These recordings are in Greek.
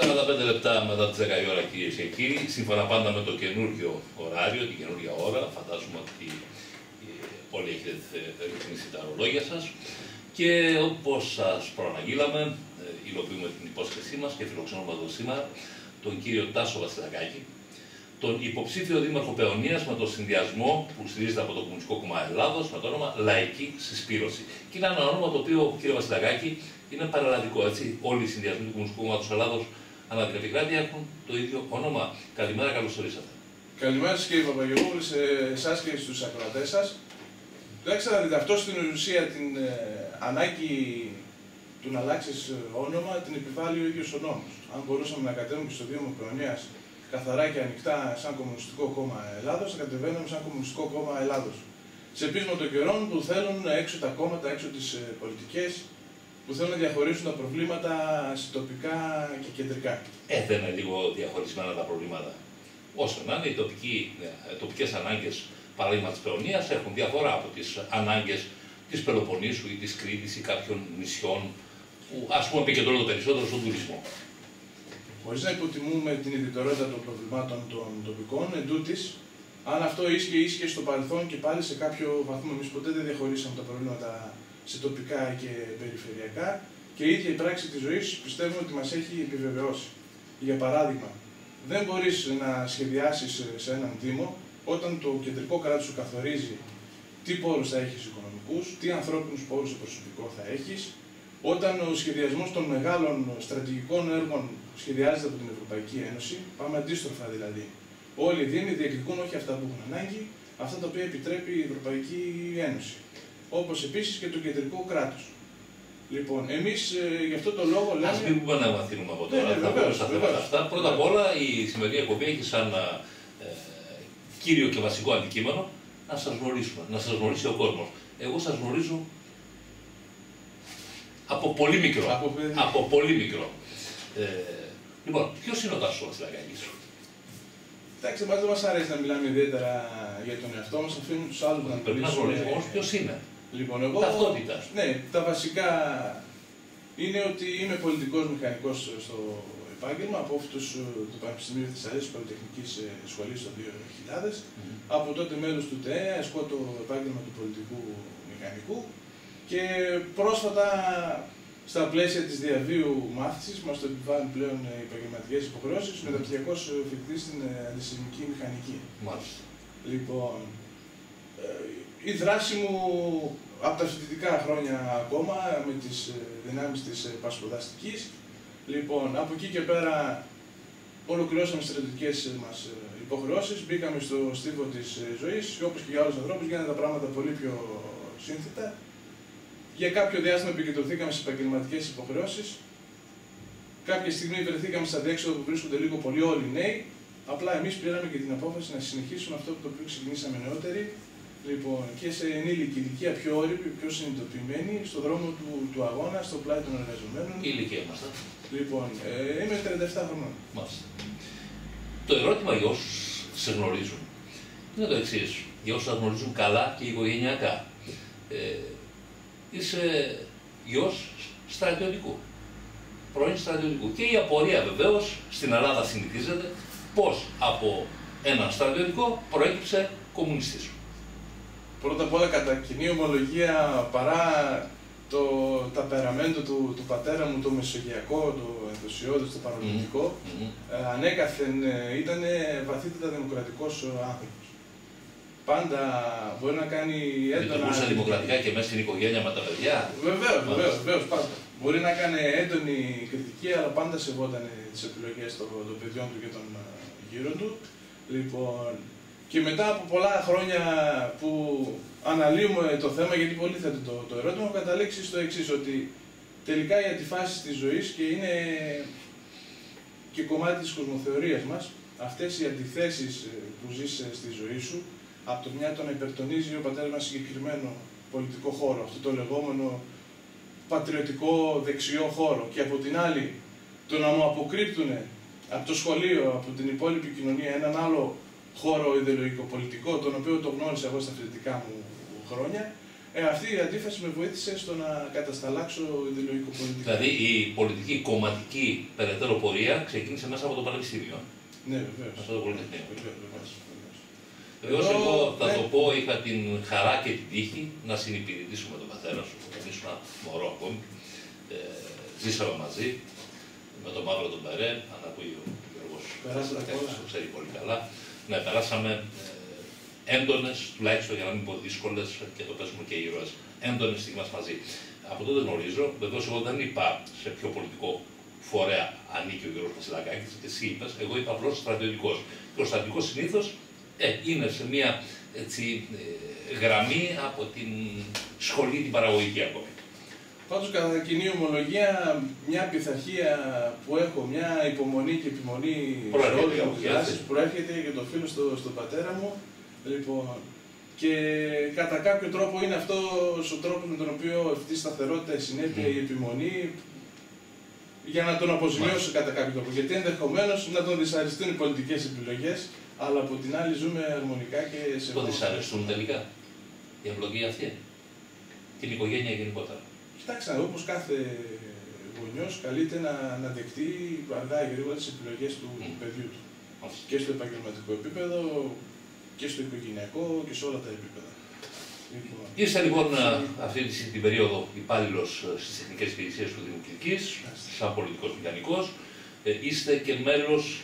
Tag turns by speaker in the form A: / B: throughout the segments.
A: 45 λεπτά μετά τις 10 η ώρα, κυρίες και κύριοι, σύμφωνα πάντα με το καινούργιο ωράριο, την καινούργια ώρα, φαντάζομαι ότι όλοι έχετε ρυθμίσει τα ρολόγια σας. Και όπως σας προαναγγείλαμε, υλοποιούμε την υπόσχεσή μας και φιλοξενούμε εδώ σήμερα τον κύριο Τάσο Βασιλακάκη, τον υποψήφιο δήμαρχο Παιωνίας με το συνδυασμό που στηρίζεται από το Κομμουνιστικό Κόμμα Ελλάδος με το όνομα Λαϊκή Συσπήρωση. Και είναι ένα όνομα το οποίο, κύριε Βασιλακάκη, είναι παραλλαδικό, έτσι. Όλοι οι συνδυασμοί του Κομμουνιστικού Κόμματος Ελλάδος ανά την επικράτεια έχουν το ίδιο όνομα. Καλημέρα, καλώς ορίσατε.
B: Καλημέρα σας, κύριε Παπαγεωργόπουλε, σε εσάς και στους ακροατές σας. Κοιτάξτε να δείτε, αυτό στην ουσία την ανάγκη του να αλλάξει όνομα την επιβάλλει ο ίδιος ο νόμος. Αν μπορούσαμε να κατέβουμε στο Δήμο Παιωνίας καθαρά και ανοιχτά σαν Κομμουνιστικό Κόμμα Ελλάδος, θα κατεβαίνουμε σαν Κομμουνιστικό Κόμμα Ελλάδος. Σε πείσμα των καιρών που θέλουν έξω τα κόμματα, έξω τις πολιτικές, που θέλουν να διαχωρίσουν τα προβλήματα σε τοπικά και κεντρικά.
A: Δεν είναι λίγο διαχωρισμένα τα προβλήματα. Όσο να είναι, οι τοπικές ανάγκες, παράδειγμα της Παιωνίας, έχουν διαφορά από τις ανάγκες της Πελοποννήσου ή της Κρήτης ή κάποιων νησιών που, ας πούμε, επικεντρώνονται περισσότερο στον τουρισμό.
B: Χωρίς να υποτιμούμε την ιδιαιτερότητα των προβλημάτων των τοπικών, εντούτοις, αν αυτό ίσχυε στο παρελθόν και πάλι σε κάποιο βαθμό, εμείς ποτέ δεν διαχωρίσαμε τα προβλήματα σε τοπικά και περιφερειακά και η ίδια η πράξη της ζωής πιστεύουμε ότι μας έχει επιβεβαιώσει. Για παράδειγμα, δεν μπορείς να σχεδιάσεις σε έναν Δήμο όταν το κεντρικό κράτος σου καθορίζει τι πόρους θα έχεις οικονομικούς, τι ανθρώπινους πόρους σε προσωπικό θα έχεις, όταν ο σχεδιασμός των μεγάλων στρατηγικών έργων σχεδιάζεται από την Ευρωπαϊκή Ένωση, πάμε αντίστροφα δηλαδή. Όλοι οι Δήμοι διεκδικούν όχι αυτά που έχουν ανάγκη, αυτά τα οποία επιτρέπει η Ευρωπαϊκή Ένωση. Όπως επίσης και το κεντρικό κράτος. Λοιπόν, εμείς γι' αυτό το λόγο λέμε.
A: Ας μην πούμε να μαθαίνουμε από τώρα. Θα θέματα αυτά. Πρώτα απ' όλα, η σημερινή εκπομπή έχει σαν κύριο και βασικό αντικείμενο να σας γνωρίσουμε, να σας γνωρίσει ο κόσμος. Εγώ σας γνωρίζω από πολύ μικρό. Από πολύ μικρό. Λοιπόν, ποιος είναι ο Τάσος Βασιλακάκης?
B: Εντάξει, εμάς δεν μας αρέσει να μιλάμε ιδιαίτερα για τον εαυτό μας, αφήνουμε τους άλλους να
A: πρέπει να γνωρίζουμε όμως ποιος είναι.
B: Λοιπόν, εγώ.
A: Ταυτότητα.
B: Ναι, τα βασικά είναι ότι είμαι πολιτικός μηχανικός στο επάγγελμα, από αυτούς του Πανεπιστημίου Θεσσαλίας της Πολυτεχνικής Σχολής το 2000. Από τότε μέλος του ΤΕΕ, ασκώ το επάγγελμα του πολιτικού μηχανικού και πρόσφατα στα πλαίσια της διαβίου μάθησης μας το επιβάλλουν πλέον οι επαγγελματικές υποχρεώσεις μεταπτυχιακός φοιτητής στην αντισυσμική μηχανική.
A: Μάλιστα.
B: Λοιπόν, η δράση μου από τα φοιτητικά χρόνια ακόμα με τις δυνάμεις της πασποδαστικής. Λοιπόν, από εκεί και πέρα ολοκληρώσαμε τις στρατιωτικές μας υποχρεώσεις, μπήκαμε στο στίβο της ζωής και όπως και για άλλους ανθρώπους γίνανε τα πράγματα πολύ πιο σύνθετα. Για κάποιο διάστημα επικεντρωθήκαμε στις επαγγελματικές υποχρεώσεις. Κάποια στιγμή βρεθήκαμε στα διέξοδο που βρίσκονται λίγο πολύ όλοι οι νέοι. Απλά εμείς πήραμε και την απόφαση να συνεχίσουμε αυτό το οποίο ξεκινήσαμε νεότεροι. Λοιπόν, και σε ενήλικη ηλικία πιο όρυπη, πιο συνειδητοποιημένη, στον δρόμο του αγώνα, στο πλάι των εργαζομένων.
A: Η ηλικία μας.
B: Λοιπόν, είμαι 37 χρονών.
A: Μάλιστα. Το ερώτημα για όσους σε γνωρίζουν είναι το εξής. Για όσους σε γνωρίζουν καλά και οικογενειακά. Είσαι γιος στρατιωτικού, πρώην στρατιωτικού. Και η απορία βεβαίως στην Ελλάδα συνηθίζεται πώς από ένα στρατιωτικό προέκυψε κομμουνιστής.
B: Πρώτα απ' όλα, κατά κοινή ομολογία, παρά το ταπεραμέντο του πατέρα μου, το μεσογειακό, το ενθουσιώδες, το παρολυντικό, ανέκαθεν ήταν βαθύτερα δημοκρατικός άνθρωπος. Πάντα μπορεί να κάνει έντονα.
A: Λειτουργούσε δημοκρατικά και μέσα στην οικογένεια με τα παιδιά.
B: Βεβαίως, πάντα. Μπορεί να κάνει έντονη κριτική, αλλά πάντα σεβόταν τις επιλογές των παιδιών του και των γύρω του. Λοιπόν, και μετά από πολλά χρόνια που αναλύουμε το θέμα, γιατί πολύ θέτω το ερώτημα, έχω καταλήξει στο εξής, ότι τελικά οι αντιφάσεις της ζωής και είναι και κομμάτι της κοσμοθεωρίας μας, αυτές οι αντιθέσεις που ζεις στη ζωή σου, από το μια το να υπερτονίζει ο πατέρας μας συγκεκριμένο πολιτικό χώρο, αυτό το λεγόμενο πατριωτικό δεξιό χώρο, και από την άλλη το να μου αποκρύπτουν από το σχολείο, από την υπόλοιπη κοινωνία, έναν άλλο χώρο ιδεολογικό-πολιτικό, τον οποίο το γνώρισα εγώ στα φοιτητικά μου χρόνια, Αυτή η αντίφαση με βοήθησε στο να κατασταλάξω ιδεολογικοπολιτικά.
A: Δηλαδή η πολιτική κομματική περαιτέρω πορεία ξεκίνησε μέσα από το Πανεπιστήμιο.
B: Ναι, βεβαίως.
A: Αυτό το Πολυτεχνείο.
B: Βεβαίως.
A: Εγώ θα το πω, είχα την χαρά και την τύχη να συνυπηρετήσω με τον πατέρα σου, όταν ήσουν μωρό ακόμη. Ζήσαμε μαζί με τον Μαύρο τον Περέ, αν ακούει ο Γιώργος, το ξέρει πολύ καλά. Ναι, περάσαμε έντονες, τουλάχιστον για να μην πω δύσκολες, και το παίζουμε και οι ήρωες, έντονες στιγμές μαζί. Από τότε γνωρίζω, βεβαίως εγώ δεν είπα σε ποιο πολιτικό φορέα ανήκει ο Γιώργος Βασιλακάκης, εσύ είπες, εγώ είπα απλώς στρατιωτικός. Και ο στρατιωτικός συνήθως είναι σε μια γραμμή από την σχολή την παραγωγική ακόμη.
B: Πάντως, κατά κοινή ομολογία, μια πειθαρχία που έχω, μια υπομονή και επιμονή σε όλες τις δράσεις που προέρχεται και το φίλο στον πατέρα μου. Λοιπόν, και κατά κάποιο τρόπο είναι αυτός ο τρόπος με τον οποίο αυτή η σταθερότητα, η συνέπεια, η επιμονή, για να τον αποζημιώσω κατά κάποιο τρόπο. Γιατί ενδεχομένως να τον δυσαρεστούν οι πολιτικές επιλογές, αλλά από την άλλη ζούμε αρμονικά και σε.
A: Το δυσαρεστούν τελικά η εμπλοκή αυτή, την οικογένεια γενικότερα.
B: Κοιτάξτε, όπως κάθε γονιός καλείται να δεχτεί αργά ή γρήγορα τις επιλογές του παιδιού του. Και στο επαγγελματικό επίπεδο, και στο οικογενειακό και σε όλα τα επίπεδα.
A: Είστε λοιπόν αυτή την περίοδο υπάλληλος στις τεχνικές υπηρεσίες του Δήμου Κηδικής, σαν πολιτικός μηχανικός. Είστε και μέλος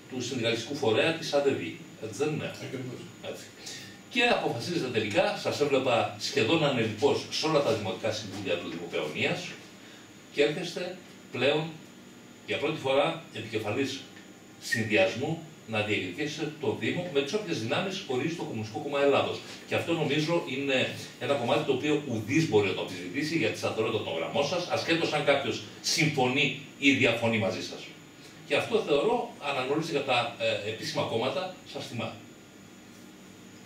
A: του συνδικαλιστικού φορέα της ΑΔΕΔ. Έτσι δεν είναι?
B: Ακριβώς.
A: Και αποφασίζετε τελικά, σας έβλεπα σχεδόν ανελιπώς σε όλα τα δημοτικά συμβούλια του Δημοπαιωνίας και έρχεστε πλέον για πρώτη φορά επικεφαλής συνδυασμού να διεκδικήσετε το Δήμο με τις όποιες δυνάμεις ορίζει το Κομμουνιστικό Κόμμα Ελλάδος. Και αυτό νομίζω είναι ένα κομμάτι το οποίο ουδής μπορεί να το αμφισβητήσει για τη σταθερότητα των γραμμών σας, ασχέτως αν κάποιος συμφωνεί ή διαφωνεί μαζί σας. Και αυτό θεωρώ, αναγνωρίζετε για τα επίσημα κόμματα, σας τιμά.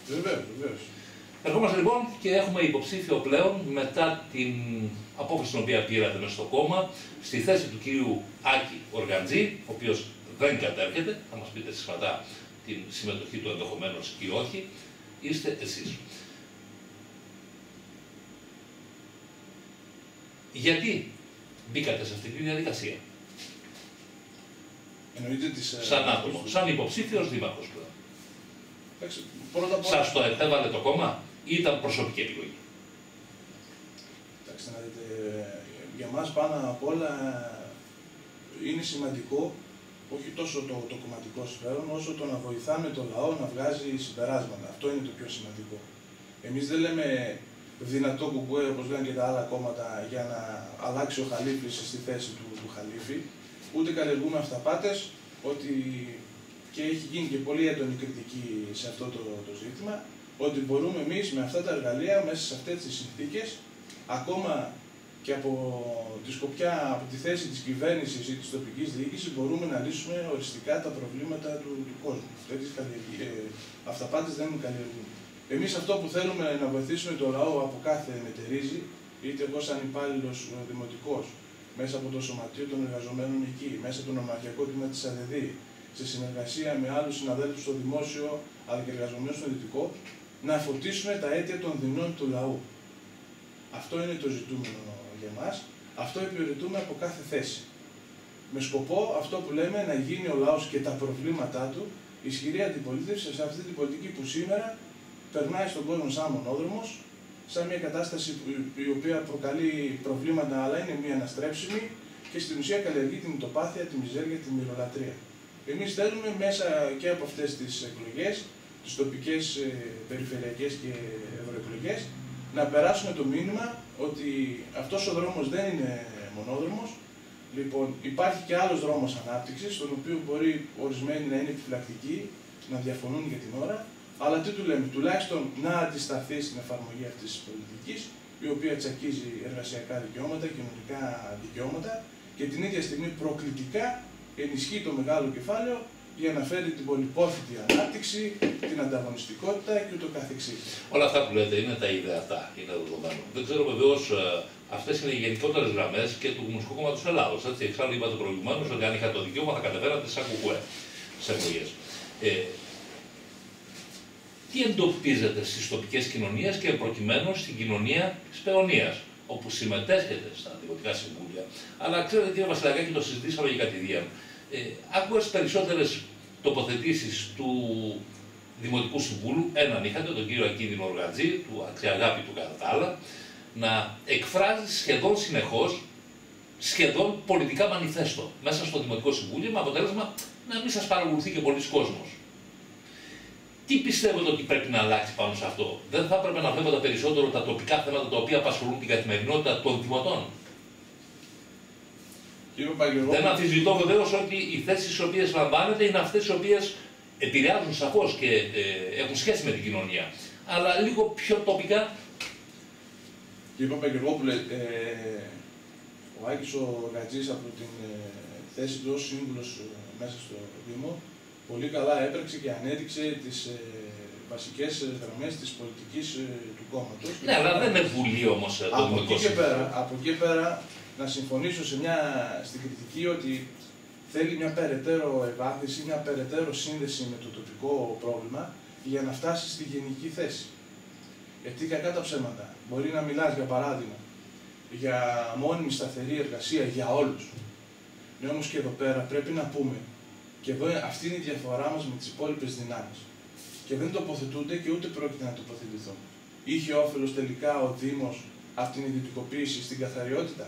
B: Βεβαίως, βεβαίως.
A: Ερχόμαστε λοιπόν και έχουμε υποψήφιο πλέον μετά την απόφαση την οποία πήρατε μέσα στο κόμμα στη θέση του κυρίου Άκη Οργαντζή, ο οποίος δεν κατέρχεται, θα μας πείτε συσφατά την συμμετοχή του ενδεχομένως ή όχι, είστε εσείς. Γιατί μπήκατε σε αυτή τη διαδικασία?
B: Εννοείται
A: σαν άτομο, σαν υποψήφιος δήμαρχος πλέον.
B: Πρώτα
A: σας το επέβαλε το κόμμα ή ήταν προσωπική επιλογή?
B: Κοιτάξτε να δείτε, για μας πάνω απ' όλα είναι σημαντικό όχι τόσο το κομματικό συμφέρον, όσο το να βοηθάμε τον λαό να βγάζει συμπεράσματα. Αυτό είναι το πιο σημαντικό. Εμείς δεν λέμε δυνατό κουκουέ, όπως λένε και τα άλλα κόμματα, για να αλλάξει ο Χαλίφης στη θέση του Χαλίφη, ούτε καλλιεργούμε αυταπάτες, ότι και έχει γίνει και πολύ έντονη κριτική σε αυτό το ζήτημα, ότι μπορούμε εμείς με αυτά τα εργαλεία, μέσα σε αυτές τις συνθήκες, ακόμα και από τη σκοπιά, από τη θέση της κυβέρνησης ή της τοπικής διοίκησης, μπορούμε να λύσουμε οριστικά τα προβλήματα του κόσμου. Αυταπάτες δεν καλλιεργούν. Εμείς αυτό που θέλουμε να βοηθήσουμε το λαό από κάθε μετερίζει, είτε εγώ σαν υπάλληλος δημοτικός, μέσα από το Σωματείο των Εργαζομένων εκεί, μέσα από το Νομαρχιακό Τμήμα της ΑΔΕΔ, σε συνεργασία με άλλους συναδέλφους στο δημόσιο αλλά και εργαζομένους στο δυτικό, να φωτίσουμε τα αίτια των δεινών του λαού. Αυτό είναι το ζητούμενο για μας. Αυτό επιοριτούμε από κάθε θέση. Με σκοπό αυτό που λέμε να γίνει ο λαός και τα προβλήματά του ισχυρή αντιπολίτευση σε αυτή την πολιτική που σήμερα περνάει στον κόσμο σαν μονόδρομος, σαν μια κατάσταση η οποία προκαλεί προβλήματα αλλά είναι μια αναστρέψιμη και στην ουσία καλλιεργεί την μυτοπάθεια, τη μιζέρια, τη μυρολατρεία. Εμείς θέλουμε μέσα και από αυτές τις εκλογές, τις τοπικές, περιφερειακές και ευρωεκλογές, να περάσουμε το μήνυμα ότι αυτός ο δρόμος δεν είναι μονόδρομος. Λοιπόν, υπάρχει και άλλος δρόμος ανάπτυξης, στον οποίο μπορεί ορισμένοι να είναι επιφυλακτικοί, να διαφωνούν για την ώρα, αλλά τι του λέμε, τουλάχιστον να αντισταθεί στην εφαρμογή αυτής της πολιτικής, η οποία τσακίζει εργασιακά δικαιώματα, κοινωνικά δικαιώματα και την ίδια στιγμή προκλητικά ενισχύει το μεγάλο κεφάλαιο για να φέρει την πολυπόθητη ανάπτυξη, την ανταγωνιστικότητα και ούτω καθεξής.
A: Όλα αυτά που λέτε είναι τα ιδεατά, είναι δεδομένο. Δεν ξέρω βεβαίως, αυτές είναι οι γενικότερες γραμμές και του Κομμουνιστικού Κόμματος Ελλάδος. Εξάλλου είπατε προηγουμένως ότι αν είχατε το δικαίωμα θα κατεβαίνατε σαν κουκουέ σε εκλογές. τι εντοπίζεται στις τοπικές κοινωνίες και προκειμένου στην κοινωνία της Παιωνίας, όπου συμμετέχετε στα δημοτικά συμβούλια. Αλλά ξέρετε, κύριε Βασιλακάκη, το συζητήσαμε για κατηδίαν. Άκουγες περισσότερες τοποθετήσεις του Δημοτικού Συμβούλου, έναν είχατε, τον κύριο Ακίνδυνο Οργατζή, του Αξιαγάπη του κατά τα άλλα, να εκφράζει σχεδόν συνεχώς, σχεδόν πολιτικά μανιφέστο μέσα στο Δημοτικό Συμβούλιο, με αποτέλεσμα να μην σας παρακολουθεί και πολλοί κόσμος. Τι πιστεύετε ότι πρέπει να αλλάξει πάνω σε αυτό? Δεν θα έπρεπε να βλέπετε περισσότερο τα τοπικά θέματα τα οποία απασχολούν την καθημερινότητα των δημοτών? Δεν αμφισβητώ βεβαίως ότι οι θέσεις τις οποίες λαμβάνετε είναι αυτές οι οποίες επηρεάζουν σαφώς και έχουν σχέση με την κοινωνία. Αλλά λίγο πιο τοπικά.
B: Κύριε Παπαγεωργόπουλε, ο Άκης ο Γατζής από την θέση του ως σύμβουλος μέσα στο Δήμο πολύ καλά έπραξε και ανέδειξε τις βασικές γραμμές της πολιτικής του κόμματος.
A: Ναι, αλλά δεν είναι βουλή όμως το Δημοτικό Συμβούλιο.
B: Από εκεί πέρα να συμφωνήσω στην κριτική ότι θέλει μια περαιτέρω ευάθυνση, μια περαιτέρω σύνδεση με το τοπικό πρόβλημα για να φτάσει στη γενική θέση. Γιατί κακά τα ψέματα. Μπορεί να μιλάς για παράδειγμα για μόνιμη σταθερή εργασία για όλους. Ναι, όμως και εδώ πέρα πρέπει να πούμε, και εδώ αυτή είναι η διαφορά μας με τις υπόλοιπες δυνάμεις. Και δεν τοποθετούνται και ούτε πρόκειται να τοποθετηθούν. Είχε όφελος τελικά ο Δήμος από την ιδιωτικοποίηση στην καθαριότητα?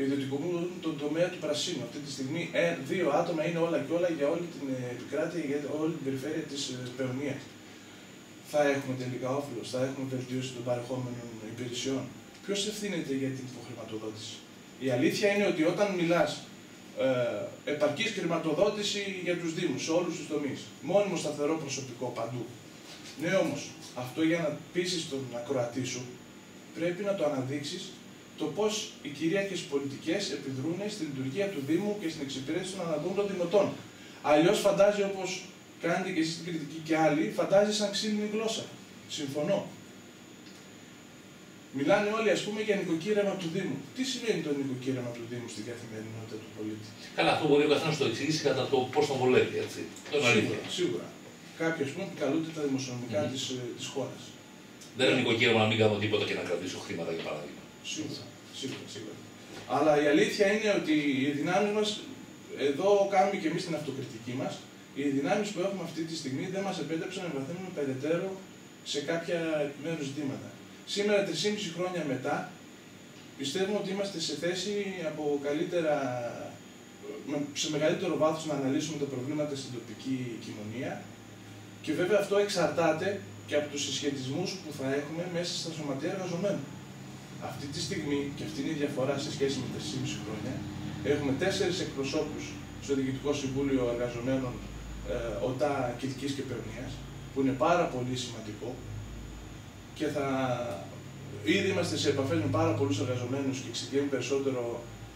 B: Ιδιωτικοποιούν τον τομέα του πρασίνου. Αυτή τη στιγμή 2 άτομα είναι όλα και όλα για όλη την επικράτεια, για όλη την περιφέρεια της Παιωνίας. Θα έχουμε τελικά όφελος, θα έχουμε βελτίωση των παρεχόμενων υπηρεσιών? Ποιος ευθύνεται για την υποχρηματοδότηση? Η αλήθεια είναι ότι όταν μιλάς επαρκής χρηματοδότηση για τους Δήμους, σε όλους τους τομείς, μόνιμο σταθερό προσωπικό παντού. Ναι, όμως αυτό για να πείσεις τον ακροατή σου πρέπει να το αναδείξεις το πώς οι κυρίαρχες πολιτικές επιδρούν στη λειτουργία του Δήμου και στην εξυπηρέτηση των αναγκών των δημοτών. Αλλιώς φαντάζει, όπως κάνετε και εσείς την κριτική και άλλοι, φαντάζει σαν ξύλινη γλώσσα. Συμφωνώ. Μιλάνε όλοι, ας πούμε, για νοικοκύρεμα του Δήμου. Τι σημαίνει το νοικοκύρεμα του Δήμου στην καθημερινότητα του πολίτη?
A: Καλά, αυτό μπορεί ο καθένας να το εξηγήσει κατά το πώς τον βολεύει, έτσι.
B: Σίγουρα. Κάποιοι, ας πούμε, επικαλούνται τα δημοσιονομικά της χώρας.
A: Δεν είναι νοικοκύρεμα να μην κάνω τίποτα και να κρατήσω χρήματα, για παράδειγμα.
B: Σίγουρα. Αλλά η αλήθεια είναι ότι οι δυνάμεις μας, εδώ κάνουμε και εμείς την αυτοκριτική μας, οι δυνάμεις που έχουμε αυτή τη στιγμή δεν μας επέτρεψαν να εμβαθύνουμε περαιτέρω σε κάποια επιμέρους ζητήματα. Σήμερα, 3,5 χρόνια μετά, πιστεύουμε ότι είμαστε σε θέση σε μεγαλύτερο βάθος να αναλύσουμε τα προβλήματα στην τοπική κοινωνία και βέβαια αυτό εξαρτάται και από τους συσχετισμούς που θα έχουμε μέσα στα σωματεία εργαζομένων. Αυτή τη στιγμή, και αυτή είναι η διαφορά σε σχέση με 3,5 χρόνια, έχουμε 4 εκπροσώπους στο Διοικητικό Συμβούλιο Εργαζομένων ΟΤΑ Κηδικής και Παιωνίας, που είναι πάρα πολύ σημαντικό και ήδη είμαστε σε επαφές με πάρα πολλούς εργαζομένους και εξηγούμε περισσότερο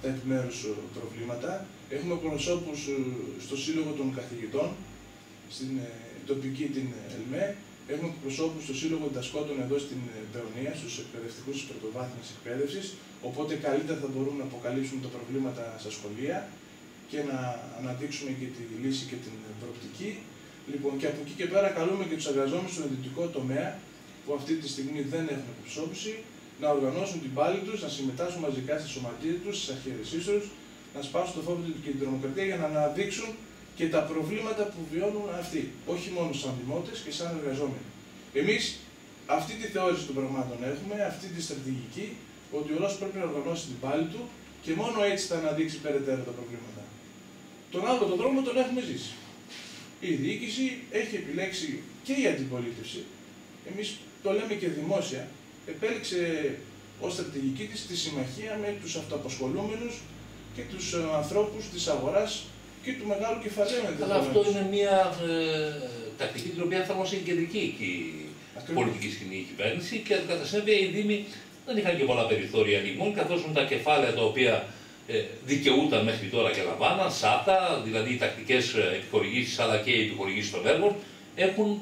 B: τα επιμέρους προβλήματα. Έχουμε προσώπους στο Σύλλογο των Καθηγητών, στην τοπική την ΕΛΜΕ, έχουμε προσώπους στο Σύλλογο Διδασκόντων εδώ στην Παιωνία, στους εκπαιδευτικούς της πρωτοβάθμιας εκπαίδευσης, οπότε καλύτερα θα μπορούμε να αποκαλύψουμε τα προβλήματα στα σχολεία και να αναδείξουμε και τη λύση και την προοπτική. Λοιπόν, και από εκεί και πέρα καλούμε και τους εργαζόμενους στον ιδιωτικό τομέα, που αυτή τη στιγμή δεν έχουν εκπροσώπηση, να οργανώσουν την πάλη τους, να συμμετάσχουν μαζικά στη σωματεία τους, στις αρχιερεσίες τους, να σπάσουν το φόβο και την τρομοκρατία για να αναδείξουν και τα προβλήματα που βιώνουν αυτοί, όχι μόνο σαν δημότες και σαν εργαζόμενοι. Εμείς αυτή τη θεώρηση των πραγμάτων έχουμε, αυτή τη στρατηγική, ότι ο λαός πρέπει να οργανώσει την πάλη του και μόνο έτσι θα αναδείξει περαιτέρω τα προβλήματα. Τον άλλο τον δρόμο τον έχουμε ζήσει. Η διοίκηση έχει επιλέξει και η αντιπολίτευση, εμείς το λέμε και δημόσια, επέλεξε ως στρατηγική της τη συμμαχία με τους αυτοαπασχολούμενους και τους ανθρώπους της αγοράς και του μεγάλου κεφαλαίου.
A: Αλλά αυτό είναι μια τακτική την οποία εφαρμόσε η κεντρική πολιτική σκηνή η κυβέρνηση και κατά συνέπεια οι Δήμοι δεν είχαν και πολλά περιθώρια λιγμών, καθώς με τα κεφάλαια τα οποία δικαιούταν μέχρι τώρα και λαμβάναν, ΣΑΤΑ, δηλαδή οι τακτικές επιχορηγήσεις αλλά και οι επιχορηγήσεις των έργων, έχουν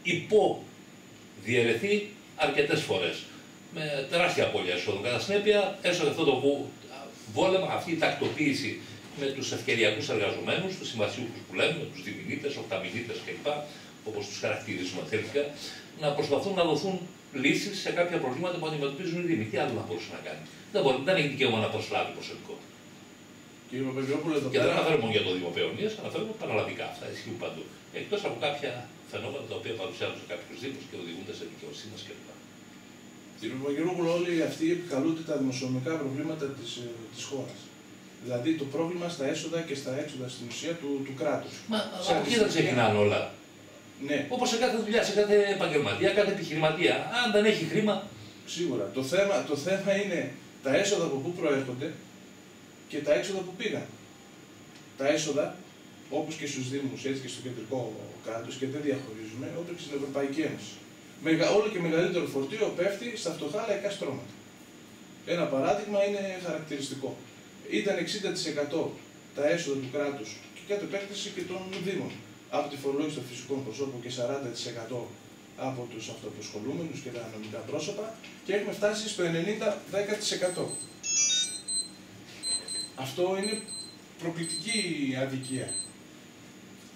A: υποδιαιρεθεί αρκετές φορές με τεράστια απώλεια εσόδων. Κατά συνέπεια, έσοδε αυτό το βόλεμα, αυτή η τακτοποίηση με τους ευκαιριακούς εργαζομένους, τους συμβασιούχους που λέμε, με τους διμηνίτες, οκταμηνίτες κλπ. όπως τους χαρακτηρίζουμε τελικά, να προσπαθούν να δοθούν λύσεις σε κάποια προβλήματα που αντιμετωπίζουν οι Δήμοι. Τι άλλο να μπορούσε να κάνει. Δεν έχει δικαίωμα να προσλάβει προσωπικό.
B: Κύριε Παπαγγελόπουλο, εδώ
A: Και δεν αναφέρομαι μόνο για το Δήμο Παιωνίας, αναφέρομαι παραλλαδικά. Αυτά ισχύουν παντού. Εκτός από κάποια φαινόμενα τα οποία παρουσιάζουν σε κάποιους Δήμους και οδηγούνται σε δικαιοσύνη κλπ.
B: Κύριε Παπαγγελόπουλο, όλοι αυτοί επικαλούνται τα δημοσιονομικά προβλήματα της χώρας. Δηλαδή το πρόβλημα στα έσοδα και στα έξοδα στην ουσία του κράτους.
A: Μα από εκεί δεν ξεκινάνε όλα.
B: Ναι.
A: Όπως σε κάθε δουλειά, σε κάθε επαγγελματία, κάθε επιχειρηματία. Αν δεν έχει χρήμα.
B: Σίγουρα. Το θέμα είναι τα έσοδα από πού προέρχονται και τα έξοδα που πήγαν. Τα έσοδα, όπως και στους Δήμους, έτσι και στο κεντρικό κράτος, και δεν διαχωρίζουμε, όπως και στην Ευρωπαϊκή Ένωση. Όλο και μεγαλύτερο φορτίο πέφτει στα φτωχά λαϊκά στρώματα. Ένα παράδειγμα είναι χαρακτηριστικό. Ήταν 60% τα έσοδα του κράτους και κατ' επέκταση και των Δήμων από τη φορολόγηση των φυσικών προσώπων και 40% από τους αυτοαπασχολούμενους και τα νομικά πρόσωπα και έχουμε φτάσει στο 90-10%. Αυτό είναι προκλητική αδικία.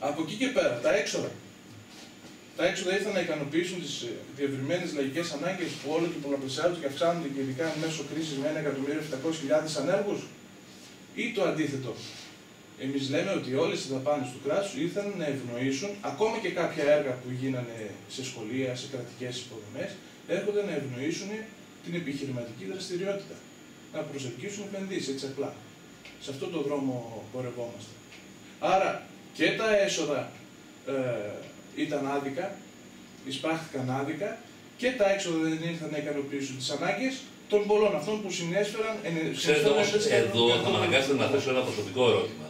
B: Από εκεί και πέρα, τα έξοδα. Τα έξοδα ήρθαν να ικανοποιήσουν τις διευρυμένες λαϊκές ανάγκες που όλο και πολλαπλασιάζονται και αυξάνονται και ειδικά μέσω κρίσης με 1.700.000 ανέργους, ή το αντίθετο. Εμείς λέμε ότι όλες οι δαπάνες του κράτους ήρθαν να ευνοήσουν, ακόμα και κάποια έργα που γίνανε σε σχολεία, σε κρατικές υποδομές, έρχονται να ευνοήσουν την επιχειρηματική δραστηριότητα. Να προσελκύσουν επενδύσεις, έτσι απλά. Σε αυτόν τον δρόμο πορευόμαστε. Άρα και τα έσοδα ήταν άδικα, εισπράχθηκαν άδικα, και τα έξοδα δεν ήρθαν να ικανοποιήσουν τις ανάγκες των πολλών αυτών που συνέσφεραν.
A: Ξέρετε όμως, εδώ θα με αναγκάσετε να θέσω ένα προσωπικό ερώτημα.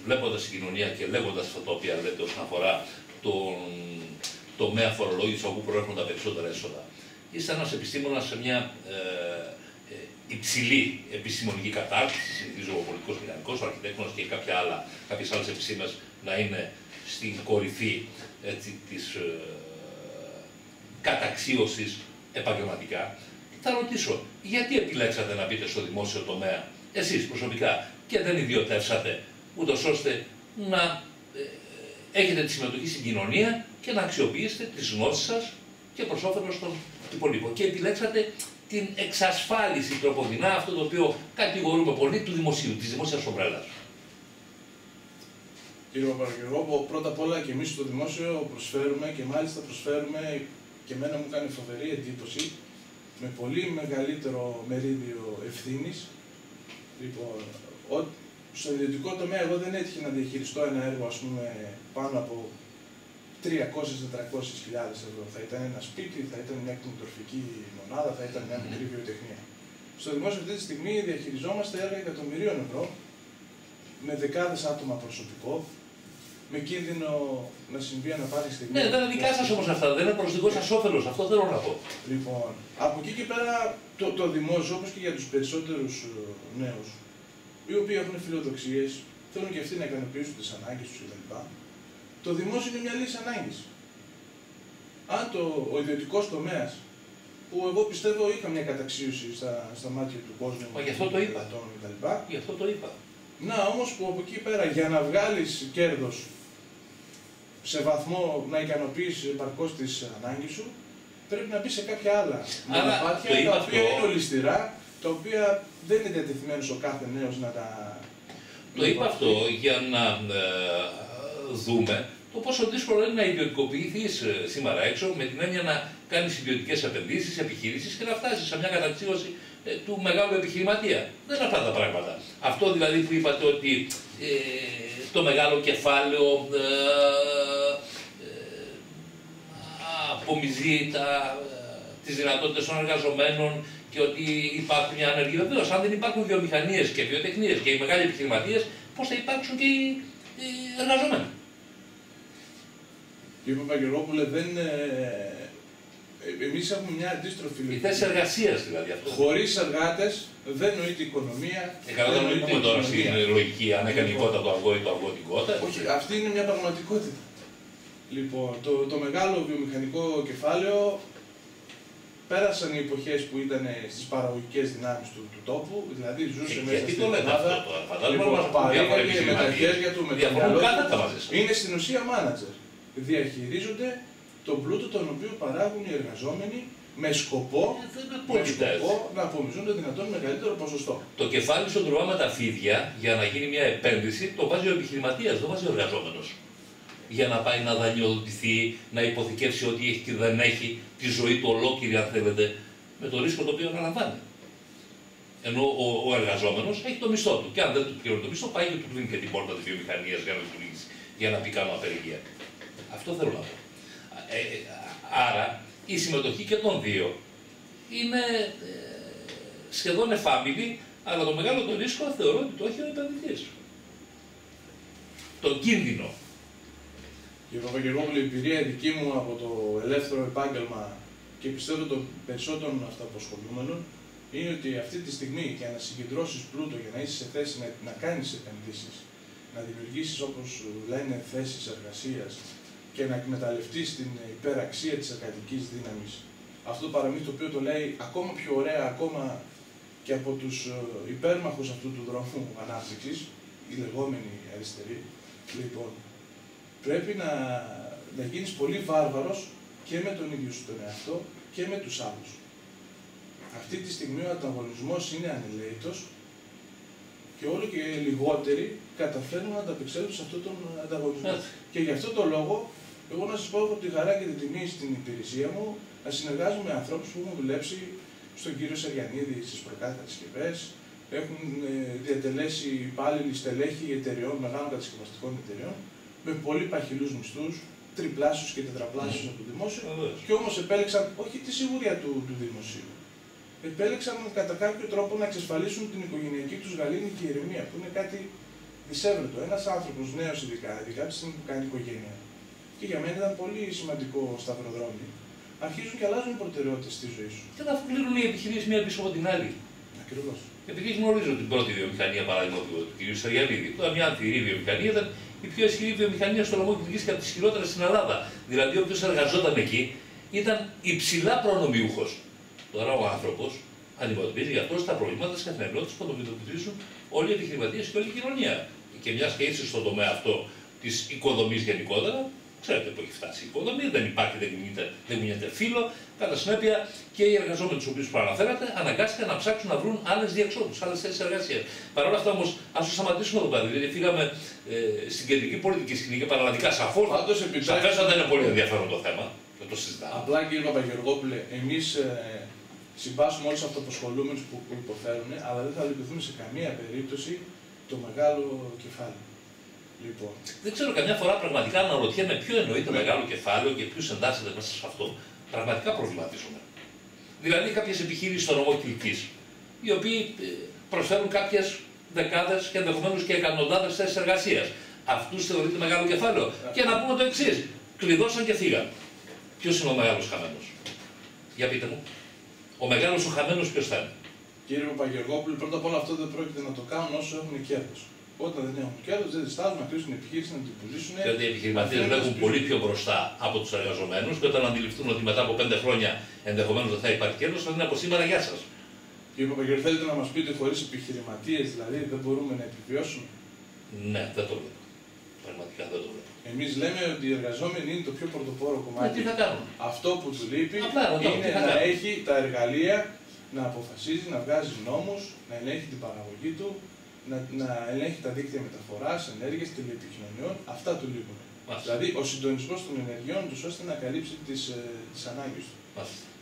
A: Βλέποντας την κοινωνία και λέγοντας αυτά τα οποία λέτε όσον αφορά τον τομέα φορολόγηση όπου προέρχονται τα περισσότερα έσοδα. Είστε ένας επιστήμονας σε μια υψηλή επιστημονική κατάρτιση, συνηθίζω ο πολιτικός μηχανικός, ο αρχιτέκτονας και κάποιες άλλες επιστήμες να είναι στην κορυφή της καταξίωσης επαγγελματικά. Θα ρωτήσω, γιατί επιλέξατε να μπείτε στο δημόσιο τομέα, εσείς προσωπικά, και δεν ιδιωτεύσατε, ούτως ώστε να έχετε τη συμμετοχή στην κοινωνία και να αξιοποιήσετε τις γνώσεις σας και προς όφελος των υπολείπων. Και επιλέξατε την εξασφάλιση τροποδινά, αυτό το οποίο κατηγορούμε πολύ, του δημοσίου, της δημόσιας ομπρέλας.
B: Κύριε Παπαγγελόπουλο, πρώτα απ' όλα και εμείς στο δημόσιο προσφέρουμε και μάλιστα προσφέρουμε, και εμένα μου κάνει φοβερή εντύπωση, με πολύ μεγαλύτερο μερίδιο ευθύνης. Λοιπόν, στο ιδιωτικό τομέα εγώ δεν έτυχε να διαχειριστώ ένα έργο, ας πούμε, πάνω από 300-400.000 ευρώ. Θα ήταν ένα σπίτι, θα ήταν μια κτηνοτροφική μονάδα, θα ήταν μια μικρή βιοτεχνία. Στο δημόσιο αυτή τη στιγμή διαχειριζόμαστε έργα εκατομμυρίων ευρώ, με δεκάδες άτομα προσωπικό, με κίνδυνο να συμβεί αναπάρει στιγμή.
A: Ναι, δεν είναι δικά σας όμως αυτά, δεν είναι προς δικό σας όφελος, αυτό θέλω να πω.
B: Λοιπόν, από εκεί και πέρα το δημόσιο, όπως και για τους περισσότερους νέους, οι οποίοι έχουν φιλοδοξίες, θέλουν και αυτοί να ικανοποιήσουν τις ανάγκες τους κτλ. Το δημόσιο είναι μια λύση ανάγκης. Αν ο ιδιωτικός τομέας, που εγώ πιστεύω είχα μια καταξίωση στα μάτια του κόσμου,
A: γι' αυτό το είπα. Γι' αυτό το είπα.
B: Να όμως που από εκεί πέρα για να βγάλεις κέρδος σε βαθμό να ικανοποιήσεις επαρκώς τις ανάγκες σου, πρέπει να μπει σε κάποια άλλα μονοπάτια, τα οποία είναι ολισθηρά, τα οποία δεν είναι διατεθειμένος ο κάθε νέος να τα...
A: Το είπα αυτό για να δούμε το πόσο δύσκολο είναι να ιδιωτικοποιηθείς σήμερα έξω, με την έννοια να κάνεις ιδιωτικές επενδύσεις, επιχειρήσεις και να φτάσεις σε μια καταξίωση του μεγάλου επιχειρηματία. Δεν είναι αυτά τα πράγματα. Αυτό δηλαδή που είπατε ότι το μεγάλο κεφάλαιο απομυζεί τις δυνατότητες των εργαζομένων και ότι υπάρχουν μια ανεργία. Βεβαίως, αν δεν υπάρχουν βιομηχανίες και βιοτεχνίες και οι μεγάλοι επιχειρηματίες, πώς θα υπάρξουν και οι εργαζόμενοι.
B: Κύριε Παπαγγελόπουλε, εμείς έχουμε μια αντίστροφη λογική.
A: Η θέση εργασίας δηλαδή αυτό.
B: Χωρίς εργάτες δεν νοείται οικονομία.
A: Καλά, δεν πούμε τώρα στην λογική αν έκανε η κότα το αυγό ή το αυγό την κότα.
B: Όχι, αυτή είναι μια πραγματικότητα. Λοιπόν, το μεγάλο βιομηχανικό κεφάλαιο πέρασαν οι εποχές που ήταν στις παραγωγικές δυνάμεις του τόπου, δηλαδή ζούσε μέσα στην Ελλάδα.
A: Λοιπόν,
B: παρήγαγε με τα χέρια του, με το μυαλό του.
A: Είναι
B: στην ουσία μάνατζερ. διαχειρίζονται τον πλούτο τον οποίο παράγουν οι εργαζόμενοι με σκοπό να απομυζούν το δυνατόν μεγαλύτερο ποσοστό.
A: Το κεφάλι στον τρομά με τα φίδια για να γίνει μια επένδυση το βάζει ο επιχειρηματίας, το βάζει ο εργαζόμενος. Για να πάει να δανειοδοτηθεί, να υποθηκεύσει ό,τι έχει και δεν έχει, τη ζωή του ολόκληρη, αν θέλετε, με το ρίσκο το οποίο αναλαμβάνει. Ενώ ο εργαζόμενος έχει το μισθό του. Και αν δεν του πληρώνει το μισθό, πάει και του κλείνει και την πόρτα της βιομηχανίας για να λειτουργήσει, για να πει κάνω απεργία. Αυτό θέλω να πω. Άρα η συμμετοχή και των δύο είναι σχεδόν εφάμιλη, αλλά το μεγάλο το ρίσκο θεωρώ ότι το έχει ο επενδυτής. Το κίνδυνο.
B: Κύριε Παπαγεωργόπουλε, η εμπειρία δική μου από το ελεύθερο επάγγελμα και πιστεύω των περισσότερων αυτοαπασχολούμενων είναι ότι αυτή τη στιγμή για να συγκεντρώσεις πλούτο, για να είσαι σε θέση να κάνεις επενδύσεις, να δημιουργήσεις όπως λένε θέσεις εργασίας και να εκμεταλλευτείς την υπεραξία της εργατικής δύναμης, αυτό το παραμύθι το οποίο το λέει ακόμα πιο ωραία, ακόμα και από τους υπέρμαχους αυτού του δρόμου ανάπτυξης, οι λεγόμενοι αριστεροί, λοιπόν, πρέπει να γίνεις πολύ βάρβαρος και με τον ίδιο σου τον εαυτό και με τους άλλους. Αυτή τη στιγμή ο ανταγωνισμός είναι ανελαίτος και όλο και λιγότεροι καταφέρνουν να ανταπεξέλθουν σε αυτόν τον ανταγωνισμό. Και γι' αυτό τον λόγο, εγώ να σας πω, έχω τη χαρά και την τιμή στην υπηρεσία μου να συνεργάζομαι με ανθρώπους που έχουν δουλέψει στον κύριο Σαριανίδη στις προκατασκευές, έχουν διατελέσει υπάλληλοι στελέχοι εταιρεών, μεγάλων κατασκευαστικών εταιρεών, με πολύ παχυλούς μισθούς, τριπλάσιους και τετραπλάσιους από το δημόσιο, και όμως επέλεξαν όχι τη σιγουριά του δημοσίου. Επέλεξαν κατά κάποιο τρόπο να εξασφαλίσουν την οικογενειακή τους γαλήνη και ηρεμία, που είναι κάτι δυσέβρετο. Ένας άνθρωπος νέος, ειδικά από τη στιγμή που κάνει οικογένεια, και για μένα ήταν πολύ σημαντικό σταυροδρόμι, αρχίζουν και αλλάζουν οι προτεραιότητες στη ζωή σου.
A: Και να κλείνουν οι επιχειρήσεις μία πίσω από την άλλη.
B: Ακριβώς.
A: Επειδή γνωρίζω την πρώτη βιομηχανία, παράδειγμα του κ. Σαριανίδη, που ήταν μια ανθυρή βιομηχανία, ήταν η πιο ισχυρή βιομηχανία στο λαμό και και από τις χειρότερες στην Ελλάδα. Δηλαδή, όποιος εργαζόταν εκεί ήταν υψηλά προνομιούχος. Τώρα ο άνθρωπος αντιμετωπίζει για αυτό τα προβλήματα της καθημερινότητας που αντιμετωπίζουν όλοι οι επιχειρηματίες και όλη η κοινωνία. Και μια και είσαι στον τομέα αυτό της οικοδομής γενικότερα, ξέρετε που έχει φτάσει η οικοδομή, δεν υπάρχει, δεν γίνεται φύλλο. Κατά συνέπεια και οι εργαζόμενοι τους οποίους προαναφέρατε αναγκάστηκαν να ψάξουν να βρουν άλλες διεξόδους, άλλες θέσεις εργασίας. Παρ' όλα αυτά όμως, ας το σταματήσουμε εδώ πέρα, γιατί φύγαμε στην κεντρική πολιτική σκηνή και παραλλαδικά σαφέστατα είναι πολύ ενδιαφέρον το θέμα. Δεν το συζητάμε.
B: Απλά κύριε Παπαγεωργόπουλε, εμείς συμπάσχουμε όλους τους αυτοαπασχολούμενους που υποφέρουν, αλλά δεν θα λυπηθούμε σε καμία περίπτωση το μεγάλο κεφάλι. Λοιπόν.
A: Δεν ξέρω, καμιά φορά πραγματικά αναρωτιέμαι ποιο εννοεί το μεγάλο κεφάλαιο και ποιος εντάσσεται μέσα σε αυτό. Πραγματικά προβληματίζομαι. Δηλαδή, κάποιες επιχείρησεις στο νομό Κιλκής, οι οποίοι προσφέρουν κάποιες δεκάδες και ενδεχομένως και εκατοντάδες θέσεις εργασίας. Αυτούς θεωρείται μεγάλο κεφάλαιο. Και να πούμε το εξής: κλειδώσαν και φύγαν. Ποιος είναι ο μεγάλος χαμένος? Για πείτε μου. Ο μεγάλος ο χαμένος ποιος θα είναι?
B: Κύριε Παπαγεωργόπουλε, πρώτα απ' όλα αυτό δεν πρόκειται να το κάνουν όσο έχουν κέρδος. Όταν δεν έχουν κέρδος, δεν διστάζουν να κλείσουν την επιχείρηση, να την πουλήσουν.
A: Γιατί οι επιχειρηματίες βλέπουν πολύ πιο μπροστά από τους εργαζομένους και όταν αντιληφθούν ότι μετά από 5 χρόνια ενδεχομένως δεν θα υπάρχει κέρδος, θα είναι από σήμερα γεια σας.
B: Κύριε Παπαγεωργόπουλε, θέλετε να μας πείτε χωρίς επιχειρηματίες δηλαδή δεν μπορούμε να επιβιώσουμε?
A: Ναι, δεν το βλέπω. Πραγματικά δεν το βλέπω.
B: Εμείς λέμε ότι οι εργαζόμενοι είναι το πιο πρωτοπόρο κομμάτι.
A: Τι θα κάνουν?
B: Αυτό που του λείπει
A: είναι
B: να έχει τα εργαλεία, να αποφασίζει, να βγάζει νόμους, να ελέγχει την παραγωγή του, να ελέγχει τα δίκτυα μεταφοράς, ενέργειας, τηλεπικοινωνιών. Αυτά του λείπουν. Δηλαδή ο συντονισμός των ενεργειών του ώστε να καλύψει τις ανάγκες του.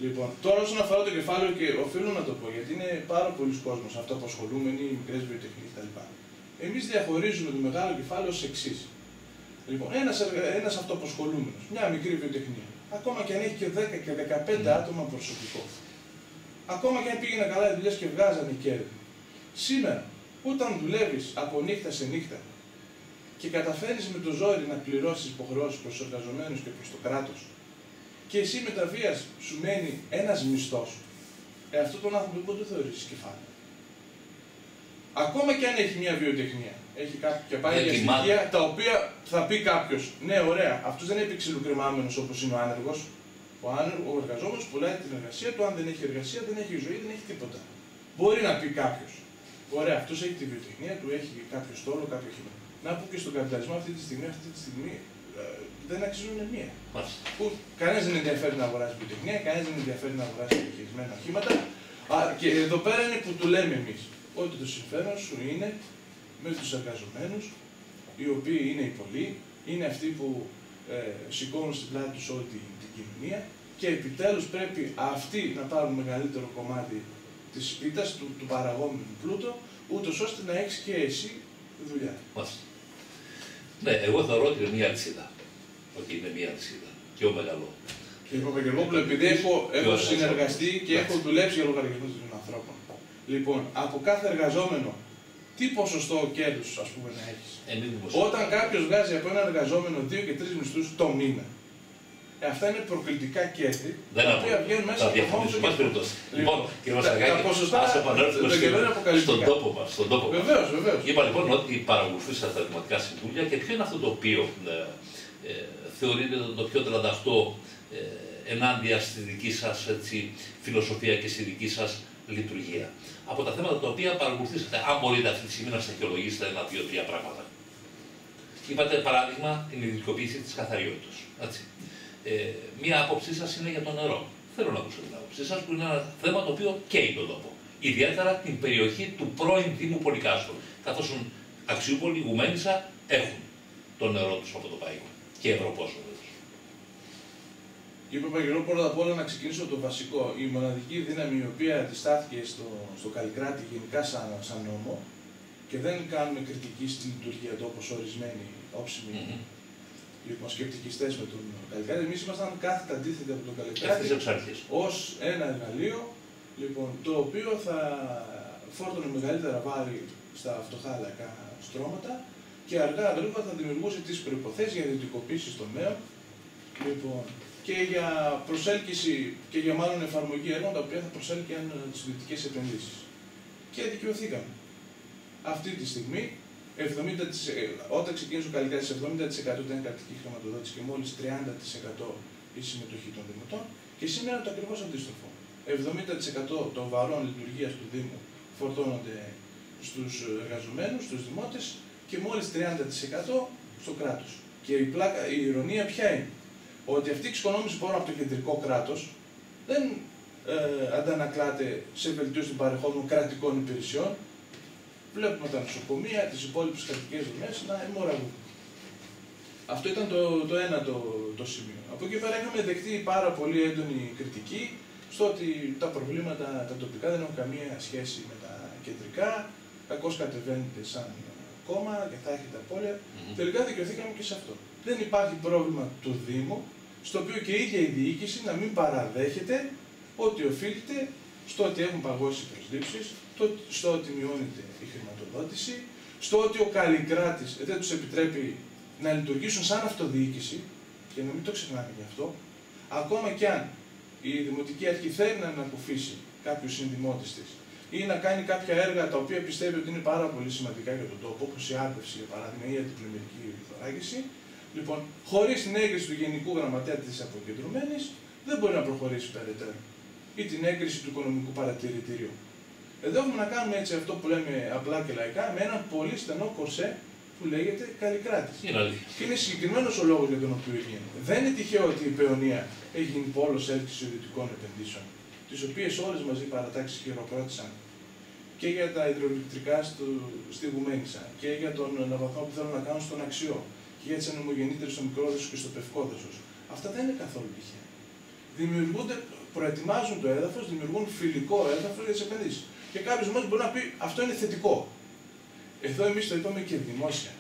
B: Λοιπόν, τώρα όσον αφορά το κεφάλαιο, και οφείλω να το πω γιατί είναι πάρα πολλοί κόσμος αυτοαπασχολούμενοι, μικρές βιοτεχνίες κτλ. Εμείς διαχωρίζουμε το μεγάλο κεφάλαιο ως εξής. Λοιπόν, ένας αυτοαπασχολούμενος, μια μικρή βιοτεχνία, ακόμα και αν έχει και 10 και 15 άτομα προσωπικό, ακόμα και αν πήγαινε καλά οι δουλειές και βγάζανε κέρδη, σήμερα, όταν δουλεύεις από νύχτα σε νύχτα και καταφέρεις με το ζόρι να πληρώσεις υποχρεώσεις προς τους εργαζομένους και προς το κράτος, και εσύ με τα βίας σου μένει ένας μισθός, αυτό τον άνθρωπο δεν το θεωρήσεις κεφάλαιο. Ακόμα και αν έχει μια βιοτεχνία, έχει και πάει για στοιχεία τα οποία θα πει κάποιος, ναι, ωραία, αυτός δεν είναι επεξυλοκρεμάμενος όπως είναι ο άνεργος. Ο εργαζόμενος πουλάει την εργασία του, αν δεν έχει εργασία, δεν έχει ζωή, δεν έχει τίποτα. Μπορεί να πει κάποιος, ωραία, αυτός έχει τη βιοτεχνία του, έχει κάποιο στόλο, κάποιο χειμώνα. Να πω και στον καπιταλισμό αυτή τη στιγμή δεν αξίζουν μία.
A: Μάλιστα.
B: Κανένας δεν ενδιαφέρει να αγοράσει βιοτεχνία, κανένας δεν ενδιαφέρει να αγοράσει επιχειρημένα οχήματα. Και εδώ πέρα είναι που του λέμε εμείς ότι το συμφέρον σου είναι με τους εργαζομένους, οι οποίοι είναι οι πολλοί, είναι αυτοί που σηκώνουν στην πλάτη τους όλη την κοινωνία και επιτέλους πρέπει αυτοί να πάρουν μεγαλύτερο κομμάτι της πίτας, του παραγόμενου πλούτου, ούτως ώστε να έχεις και εσύ δουλειά.
A: Μάλιστα. Ναι, εγώ θεωρώ ότι είναι μία αλυσίδα. Ότι είναι μία αλυσίδα. Και ο μεγαλό.
B: Κύριε Παπαγγελόπουλο, επειδή έχω συνεργαστεί και έχω δουλέψει για λογαριασμό των ανθρώπων. Λοιπόν, από κάθε εργαζόμενο, τι ποσοστό κέρδους, ας πούμε, να έχεις? Όταν κάποιος βγάζει από έναν εργαζόμενο 2 και 3 μισθούς το μήνα, αυτά είναι προκλητικά κέρδη, τα οποία βγαίνουν μέσα από το μόνο του.
A: Λοιπόν, κύριε Μασαργάκη, ας επανέλθουμε στον τόπο μας.
B: Βεβαίως.
A: Είπα λοιπόν ότι παρακολουθήσατε τα δημοτικά συμβούλια και ποιο είναι αυτό το οποίο θεωρείτε το πιο τρανταχτό ενάντια στη δική σας φιλοσοφία και στη δική σας λειτουργία. Από τα θέματα τα οποία παρακολουθήσατε, αν μπορείτε αυτή τη στιγμή να στοιχειολογήσετε 1, 2, 3 πράγματα. Είπατε παράδειγμα την ιδιωτικοποίηση της καθαριότητας. Μία άποψή σας είναι για το νερό. Θέλω να ακούσω την άποψή σας, που είναι ένα θέμα το οποίο καίει τον τόπο. Ιδιαίτερα την περιοχή του πρώην Δήμου Πολυκάστρου. Καθώς Αξιούπολη, Γουμαίνισσα έχουν το νερό τους από το Παϊκό και Ευρωπόσο.
B: Κύριε Παπαγγελόπουλο, πρώτα απ' όλα να ξεκινήσω το βασικό. Η μοναδική δύναμη η οποία αντιστάθηκε στο Καλλικράτη γενικά σαν νόμο και δεν κάνουμε κριτική στη λειτουργία του όπως ορισμένοι όψιμοι λοιπόν, σκεπτικιστές με τον Καλλικράτη. Εμείς ήμασταν κάθετα αντίθετοι από τον Καλλικράτη ως ένα εργαλείο λοιπόν, το οποίο θα φόρτωνε μεγαλύτερα βάρη στα φτωχά λαϊκά στρώματα και αργά γρήγορα θα δημιουργούσε τις προϋποθέσεις για ιδιωτικοποίηση των ΜΕΟ λοιπόν, και για προσέλκυση και για μάλλον εφαρμογή έργων τα οποία θα προσέλκυαν τις ιδιωτικές επενδύσεις. Και δικαιωθήκαμε. Αυτή τη στιγμή, όταν ξεκίνησε ο Καλλικράτης, 70% ήταν κρατική χρηματοδότηση και μόλις 30% η συμμετοχή των δημοτών και σήμερα το ακριβώς αντίστροφο. 70% των βαρών λειτουργίας του Δήμου φορτώνονται στους εργαζομένους, στους δημότες και μόλις 30% στο κράτος. Και η ειρωνία ποια είναι? Ότι αυτή η εξοικονόμηση πόρων από το κεντρικό κράτος δεν αντανακλάται σε βελτίωση των παρεχόμενων κρατικών υπηρεσιών. Βλέπουμε τα νοσοκομεία, τις υπόλοιπες κρατικές δομές να αιμορραγούν. Αυτό ήταν το ένα το σημείο. Από εκεί πέρα είχαμε δεχτεί πάρα πολύ έντονη κριτική στο ότι τα προβλήματα τα τοπικά δεν έχουν καμία σχέση με τα κεντρικά, κακώς κατεβαίνετε σαν κόμμα και θα έχετε απώλεια. Τελικά δικαιωθήκαμε και σε αυτό. Δεν υπάρχει πρόβλημα του Δήμου, στο οποίο και η ίδια η διοίκηση να μην παραδέχεται ότι οφείλεται στο ότι έχουν παγώσει οι προσλήψεις, στο ότι μειώνεται η χρηματοδότηση, στο ότι ο Καλλικράτης δεν τους επιτρέπει να λειτουργήσουν σαν αυτοδιοίκηση, και να μην το ξεχνάμε γι' αυτό, ακόμα κι αν η Δημοτική Αρχή θέλει να ανακουφίσει κάποιους συνδημότες της ή να κάνει κάποια έργα τα οποία πιστεύει ότι είναι πάρα πολύ σημαντικά για τον τόπο, όπως η άρπευση για παράδειγμα ή η αντιπλημμυρική θωράκιση, λοιπόν, χωρίς την έγκριση του Γενικού Γραμματέα της αποκεντρωμένης, δεν μπορεί να προχωρήσει περαιτέρω. Ή την έγκριση του Οικονομικού Παρατηρητηρίου. Εδώ έχουμε να κάνουμε έτσι αυτό που λέμε απλά και λαϊκά με έναν πολύ στενό κορσέ που λέγεται Καλλικράτης. Και είναι συγκεκριμένος ο λόγος για τον οποίο γίνεται. Δεν είναι τυχαίο ότι η Παιωνία έχει γίνει πόλος έλξης ιδιωτικών επενδύσεων, τις οποίες όλες μαζί οι παρατάξεις χειροκρότησαν και για τα υδροελεκτρικά στη Γουμαίνισσα και για τον αναβαθμό που θέλουν να κάνουν στον Αξιό και για τις ανεμογεννήτρες στο Μικρόδεσος και στο Πευκόδεσος. Αυτά δεν είναι καθόλου τυχαία. Προετοιμάζουν το έδαφος, δημιουργούν φιλικό έδαφος για τις επενδύσεις. Και κάποιος μας μπορεί να πει αυτό είναι θετικό. Εδώ εμείς το είπαμε και δημόσια.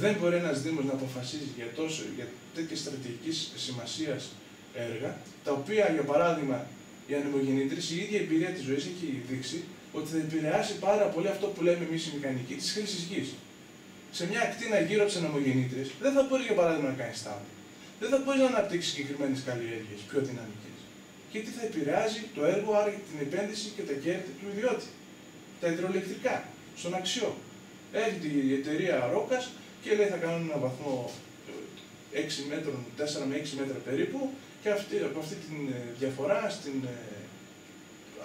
B: Δεν μπορεί ένας Δήμος να αποφασίζει για τέτοιες στρατηγικής σημασίας έργα, τα οποία για παράδειγμα οι ανεμογεννήτρες, η ίδια εμπειρία της ζωής έχει δείξει ότι θα επηρεάσει πάρα πολύ αυτό που λέμε εμείς οι μηχανικοί της χρήσης γης. Σε μια ακτίνα γύρω από τις ανεμογεννήτρες δεν θα μπορεί για παράδειγμα να κάνει στάβλο. Δεν θα μπορεί να αναπτύξει συγκεκριμένες καλλιέργειες πιο δυναμικές. Γιατί θα επηρεάζει το έργο, άρα την επένδυση και τα κέρδη του ιδιώτη. Τα υδροελεκτρικά, στον Αξιό. Έρχεται η εταιρεία Ρόκας και λέει θα κάνουν ένα βαθμό 6 μέτρων, 4 με 6 μέτρα περίπου και από αυτή τη διαφορά,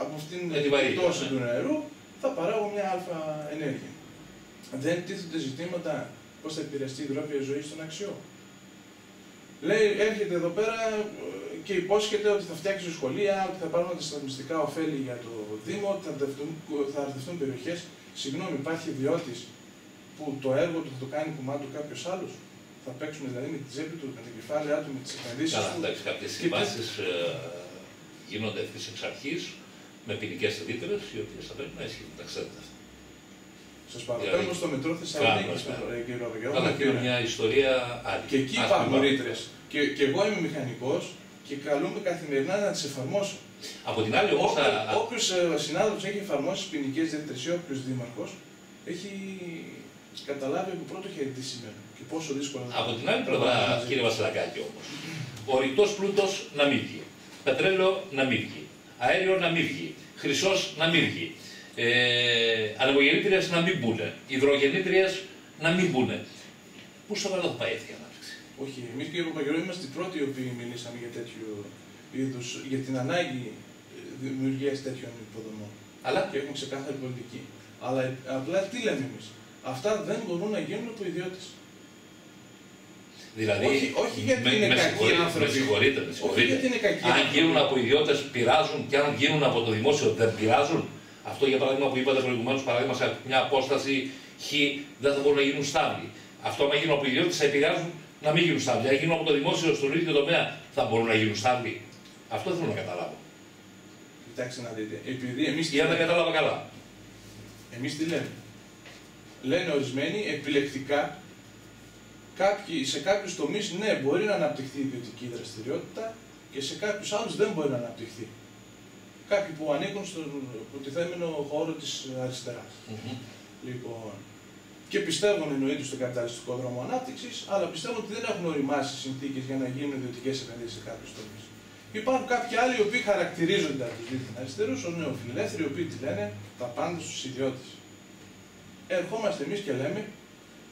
B: από αυτήν την πτώση του νερού, θα παράγω μια αλφα ενέργεια. Δεν τίθενται ζητήματα πώς θα επηρεαστεί η υδρόβια ζωή στον Αξιό. Λέει, έρχεται εδώ πέρα και υπόσχεται ότι θα φτιάξει σχολεία, ότι θα πάρουν αντισταθμιστικά ωφέλη για το Δήμο, ότι θα αρθευτούν περιοχές. Συγγνώμη, υπάρχει ιδιώτης που το έργο του θα το κάνει κομμάτι του κάποιος άλλος. Θα παίξουμε δηλαδή με τη τσέπη του, με τα κεφάλαιά του, με τις επενδύσεις του.
A: Καλά, εντάξει, κάποιες συμβάσεις γίνονται ευθύς εξ αρχής με ποινικές ρήτρες, οι οποίες θα πρέπει να ισχύουν. Τα ξέρετε αυτά.
B: Σας παραπέμπω στο μετρό Θεσσαλονίκης, κύριε Παπαγιώργο.
A: Αλλά και μια ιστορία άλλη.
B: Και εκεί υπάρχουν ρήτρες. Και εγώ είμαι μηχανικός και καλούμε καθημερινά να τις εφαρμόσω.
A: Από την άλλη, όμως.
B: Όποιος συνάδελφος έχει εφαρμόσει ποινικές ρήτρες ή όποιος δήμαρχος έχει καταλάβει από πρώτο χέρι τι σημαίνει και πόσο δύσκολο είναι.
A: Από την άλλη πλευρά, κύριε Βασιλακάκη, όμως, ο ρητός πλούτος να μην βγει. Πετρέλαιο να μην βγει. Αέριο να μην βγει. Χρυσός να μην βγει. Ανεμογεννήτριες να μην μπουν. Υδρογεννήτριες να μην μπουν. Πού στο μέλλον θα πάει αυτή η ανάπτυξη?
B: Όχι, εμείς κύριε Παπαγιώργο είμαστε οι πρώτοι οι οποίοι μιλήσαμε για τέτοιου είδους, για την ανάγκη δημιουργίας τέτοιων υποδομών.
A: Αλλά
B: και έχουμε ξεκάθαρη πολιτική. Αλλά απλά τι λέμε εμείς? Αυτά δεν μπορούν να γίνουν από ιδιώτες.
A: Δηλαδή,
B: όχι γιατί είναι κακοί άνθρωποι.
A: Με συγχωρείτε,
B: Όχι γιατί είναι κακοί
A: αν γίνουν από ιδιώτες πειράζουν και αν γίνουν από το δημόσιο δεν πειράζουν. Αυτό για παράδειγμα που είπατε προηγουμένως, παράδειγμα σε μια απόσταση χ δεν θα μπορούν να γίνουν στάβλοι. Αυτό, αν γίνουν από ιδιώτες, θα επηρεάζουν να μην γίνουν στάβλοι. Αν γίνουν από το δημόσιο στον ίδιο τομέα, θα μπορούν να γίνουν στάβλοι. Αυτό θέλω να καταλάβω.
B: Κοιτάξτε να δείτε. Επειδή εμείς.
A: Ή αν δεν κατάλαβα καλά.
B: Εμείς τι λέμε? Λένε ορισμένοι επιλεκτικά. Σε κάποιους τομείς, ναι, μπορεί να αναπτυχθεί η ιδιωτική δραστηριότητα και σε κάποιους άλλους δεν μπορεί να αναπτυχθεί. Κάποιοι που ανήκουν στον προτιθέμενο χώρο της αριστεράς. Λοιπόν, και πιστεύουν εννοείται στον καπιταλιστικό δρόμο ανάπτυξης, αλλά πιστεύουν ότι δεν έχουν οριμάσει συνθήκες για να γίνουν ιδιωτικές επενδύσεις σε κάποιους τομείς. Υπάρχουν κάποιοι άλλοι οι οποίοι χαρακτηρίζονται από τους δίθεν αριστερούς ως νεοφιλελεύθεροι, οι οποίοι τι λένε? Τα πάντα στους ιδιώτες. Ερχόμαστε εμείς και λέμε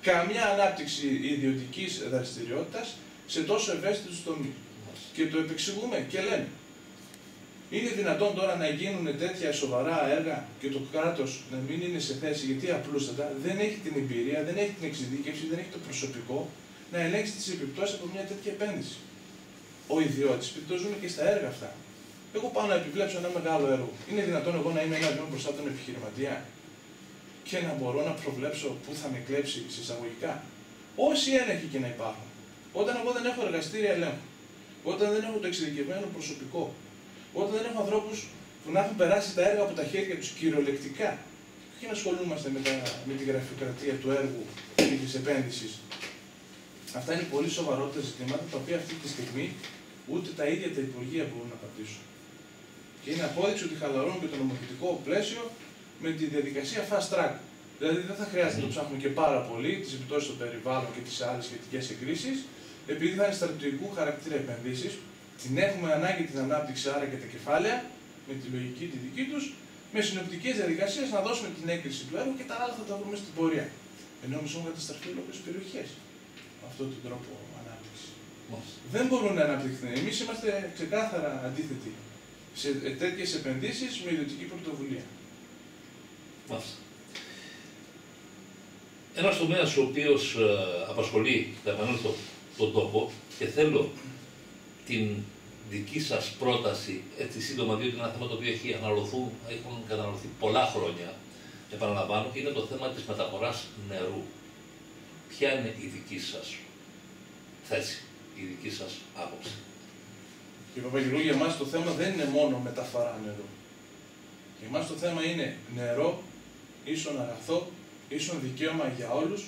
B: καμιά ανάπτυξη ιδιωτικής δραστηριότητας σε τόσο ευαίσθητους τομείς. Και το επεξηγούμε και λέμε. Είναι δυνατόν τώρα να γίνουν τέτοια σοβαρά έργα και το κράτος να μην είναι σε θέση, γιατί απλούστατα δεν έχει την εμπειρία, δεν έχει την εξειδίκευση, δεν έχει το προσωπικό να ελέγξει τις επιπτώσεις από μια τέτοια επένδυση. Ο ιδιώτης, επειδή το ζούμε και στα έργα αυτά. Εγώ πάω να επιβλέψω ένα μεγάλο έργο. Είναι δυνατόν εγώ να είμαι ένα βήμα μπροστά τον επιχειρηματία και να μπορώ να προβλέψω πού θα με κλέψει συσσαγωγικά? Όσοι έλεγχοι και να υπάρχουν. Όταν εγώ δεν έχω εργαστήρια ελέγχου, όταν δεν έχω το εξειδικευμένο προσωπικό, όταν δεν έχω ανθρώπους που να έχουν περάσει τα έργα από τα χέρια τους κυριολεκτικά, και να ασχολούμαστε με τη γραφειοκρατία του έργου και της επένδυσης. Αυτά είναι πολύ σοβαρότερα ζητήματα τα οποία αυτή τη στιγμή ούτε τα ίδια τα Υπουργεία μπορούν να απαντήσουν. Και είναι απόδειξη ότι χαλαρώνουν και το νομοθετικό πλαίσιο με τη διαδικασία fast track. Δηλαδή δεν θα χρειάζεται να το ψάχνουμε και πάρα πολύ τις επιπτώσεις στο περιβάλλον και τις άλλες σχετικές εκκρίσεις, επειδή θα είναι στρατηγικού χαρακτήρα επενδύσεις, την έχουμε ανάγκη την ανάπτυξη άρα και τα κεφάλαια, με τη λογική τη δική τους, με συνοπτικές διαδικασίες να δώσουμε την έγκριση του έργου και τα άλλα θα τα βρούμε στην πορεία. Ενώ όμως έχουν καταστραφεί ολόκληρες περιοχές με αυτόν τον τρόπο ανάπτυξη. Δεν μπορούν να αναπτυχθούν. Εμείς είμαστε ξεκάθαρα αντίθετοι σε τέτοιες επενδύσεις με ιδιωτική πρωτοβουλία.
A: Μάλιστα. Ένας τομέας ο οποίος απασχολεί, θα επανέλθω, τον τόπο και θέλω την δική σας πρόταση έτσι σύντομα, διότι είναι ένα θέμα το οποίο έχουν καταναλωθεί πολλά χρόνια, επαναλαμβάνω, είναι το θέμα της μεταφοράς νερού. Ποια είναι η δική σας θέση, η δική σας άποψη?
B: Κύριε Παπαγγελού, για εμάς το θέμα δεν είναι μόνο μεταφορά νερού. Για εμάς το θέμα είναι νερό, ίσον αγαθό, ίσον δικαίωμα για όλους,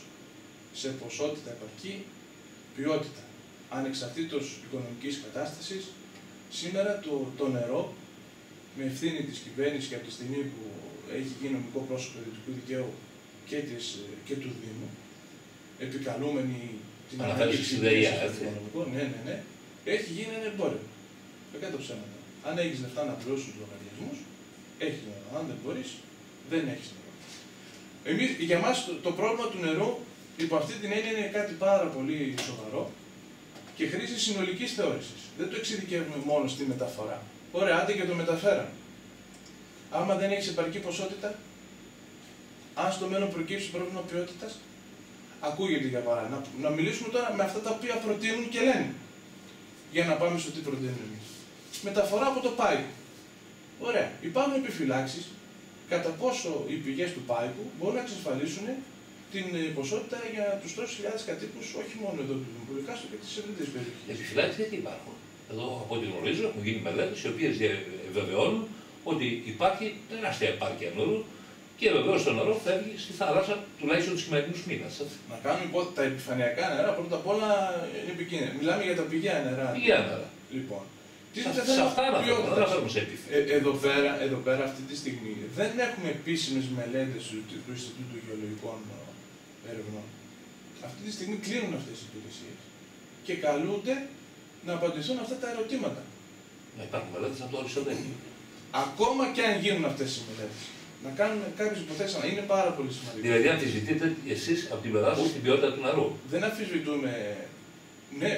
B: σε ποσότητα επαρκή, ποιότητα. Ανεξαρτήτως οικονομικής κατάστασης, σήμερα το νερό, με ευθύνη της κυβέρνησης και από τη στιγμή που έχει γίνει νομικό πρόσωπο ιδιωτικού δικαίου και του Δήμου, επικαλούμενη την ανάπτυξη του οικονομικού, ναι, έχει γίνει ένα εμπόριο. Δεν κάτω ψέματα. Αν έχεις λεφτά να πληρώσεις τους λογαριασμούς, έχεις νερό. Αν δεν μπορείς, δεν έχεις νερό. Για μας το πρόβλημα του νερού, υπό αυτή την έννοια, είναι κάτι πάρα πολύ σοβαρό και χρήση συνολικής θεώρησης. Δεν το εξειδικεύουμε μόνο στη μεταφορά. Ωραία, άντε και το μεταφέραμε. Άμα δεν έχεις επαρκή ποσότητα, αν στο μέλλον προκύψει πρόβλημα ποιότητας, ακούγεται για παράδειγμα. Να μιλήσουμε τώρα με αυτά τα οποία προτείνουν και λένε. για να πάμε στο τι προτείνουμε εμείς. Μεταφορά από το Πάικο. Ωραία. Υπάρχουν επιφυλάξεις κατά πόσο οι πηγές του Πάικου μπορούν να εξασφαλίσουν την ποσότητα για τους τόσους χιλιάδες κατοίκους, όχι μόνο εδώ του Δημοκρατικού, και της ευρύτερης περιοχής.
A: Επιφυλάξεις γιατί υπάρχουν. Εδώ, από ό,τι γνωρίζω, έχουν γίνει μελέτες οι οποίες βεβαιώνουν ότι υπάρχει τεράστια επάρκεια νερού και βεβαίως το νερό φεύγει στη θάλασσα τουλάχιστον τους σημερινούς μήνες.
B: Να κάνουμε τα επιφανειακά νερά πρώτα απ' όλα είναι επικίνδυνα. Μιλάμε για τα πηγαία νερά.
A: Πηγαία νερά.
B: Λοιπόν.
A: Σε αυτά δεν θα σε επίθεση.
B: Εδώ πέρα αυτή τη στιγμή δεν έχουμε επίσημες μελέτες του Ινστιτούτου Γεωλογικών Ερευνών. Αυτή τη στιγμή κλείνουν αυτές οι υπηρεσίες και καλούνται να απαντηθούν αυτά τα ερωτήματα.
A: Να υπάρχουν μελέτες από το Αριστοτέλειο.
B: Ακόμα και αν γίνουν αυτές οι μελέτες, να κάνουμε κάποιες υποθέσεις, είναι πάρα πολύ σημαντικό.
A: Δηλαδή, αμφισβητείτε εσείς από την πλευρά σας την ποιότητα του νερού.
B: Δεν αμφισβητούμε. Ναι,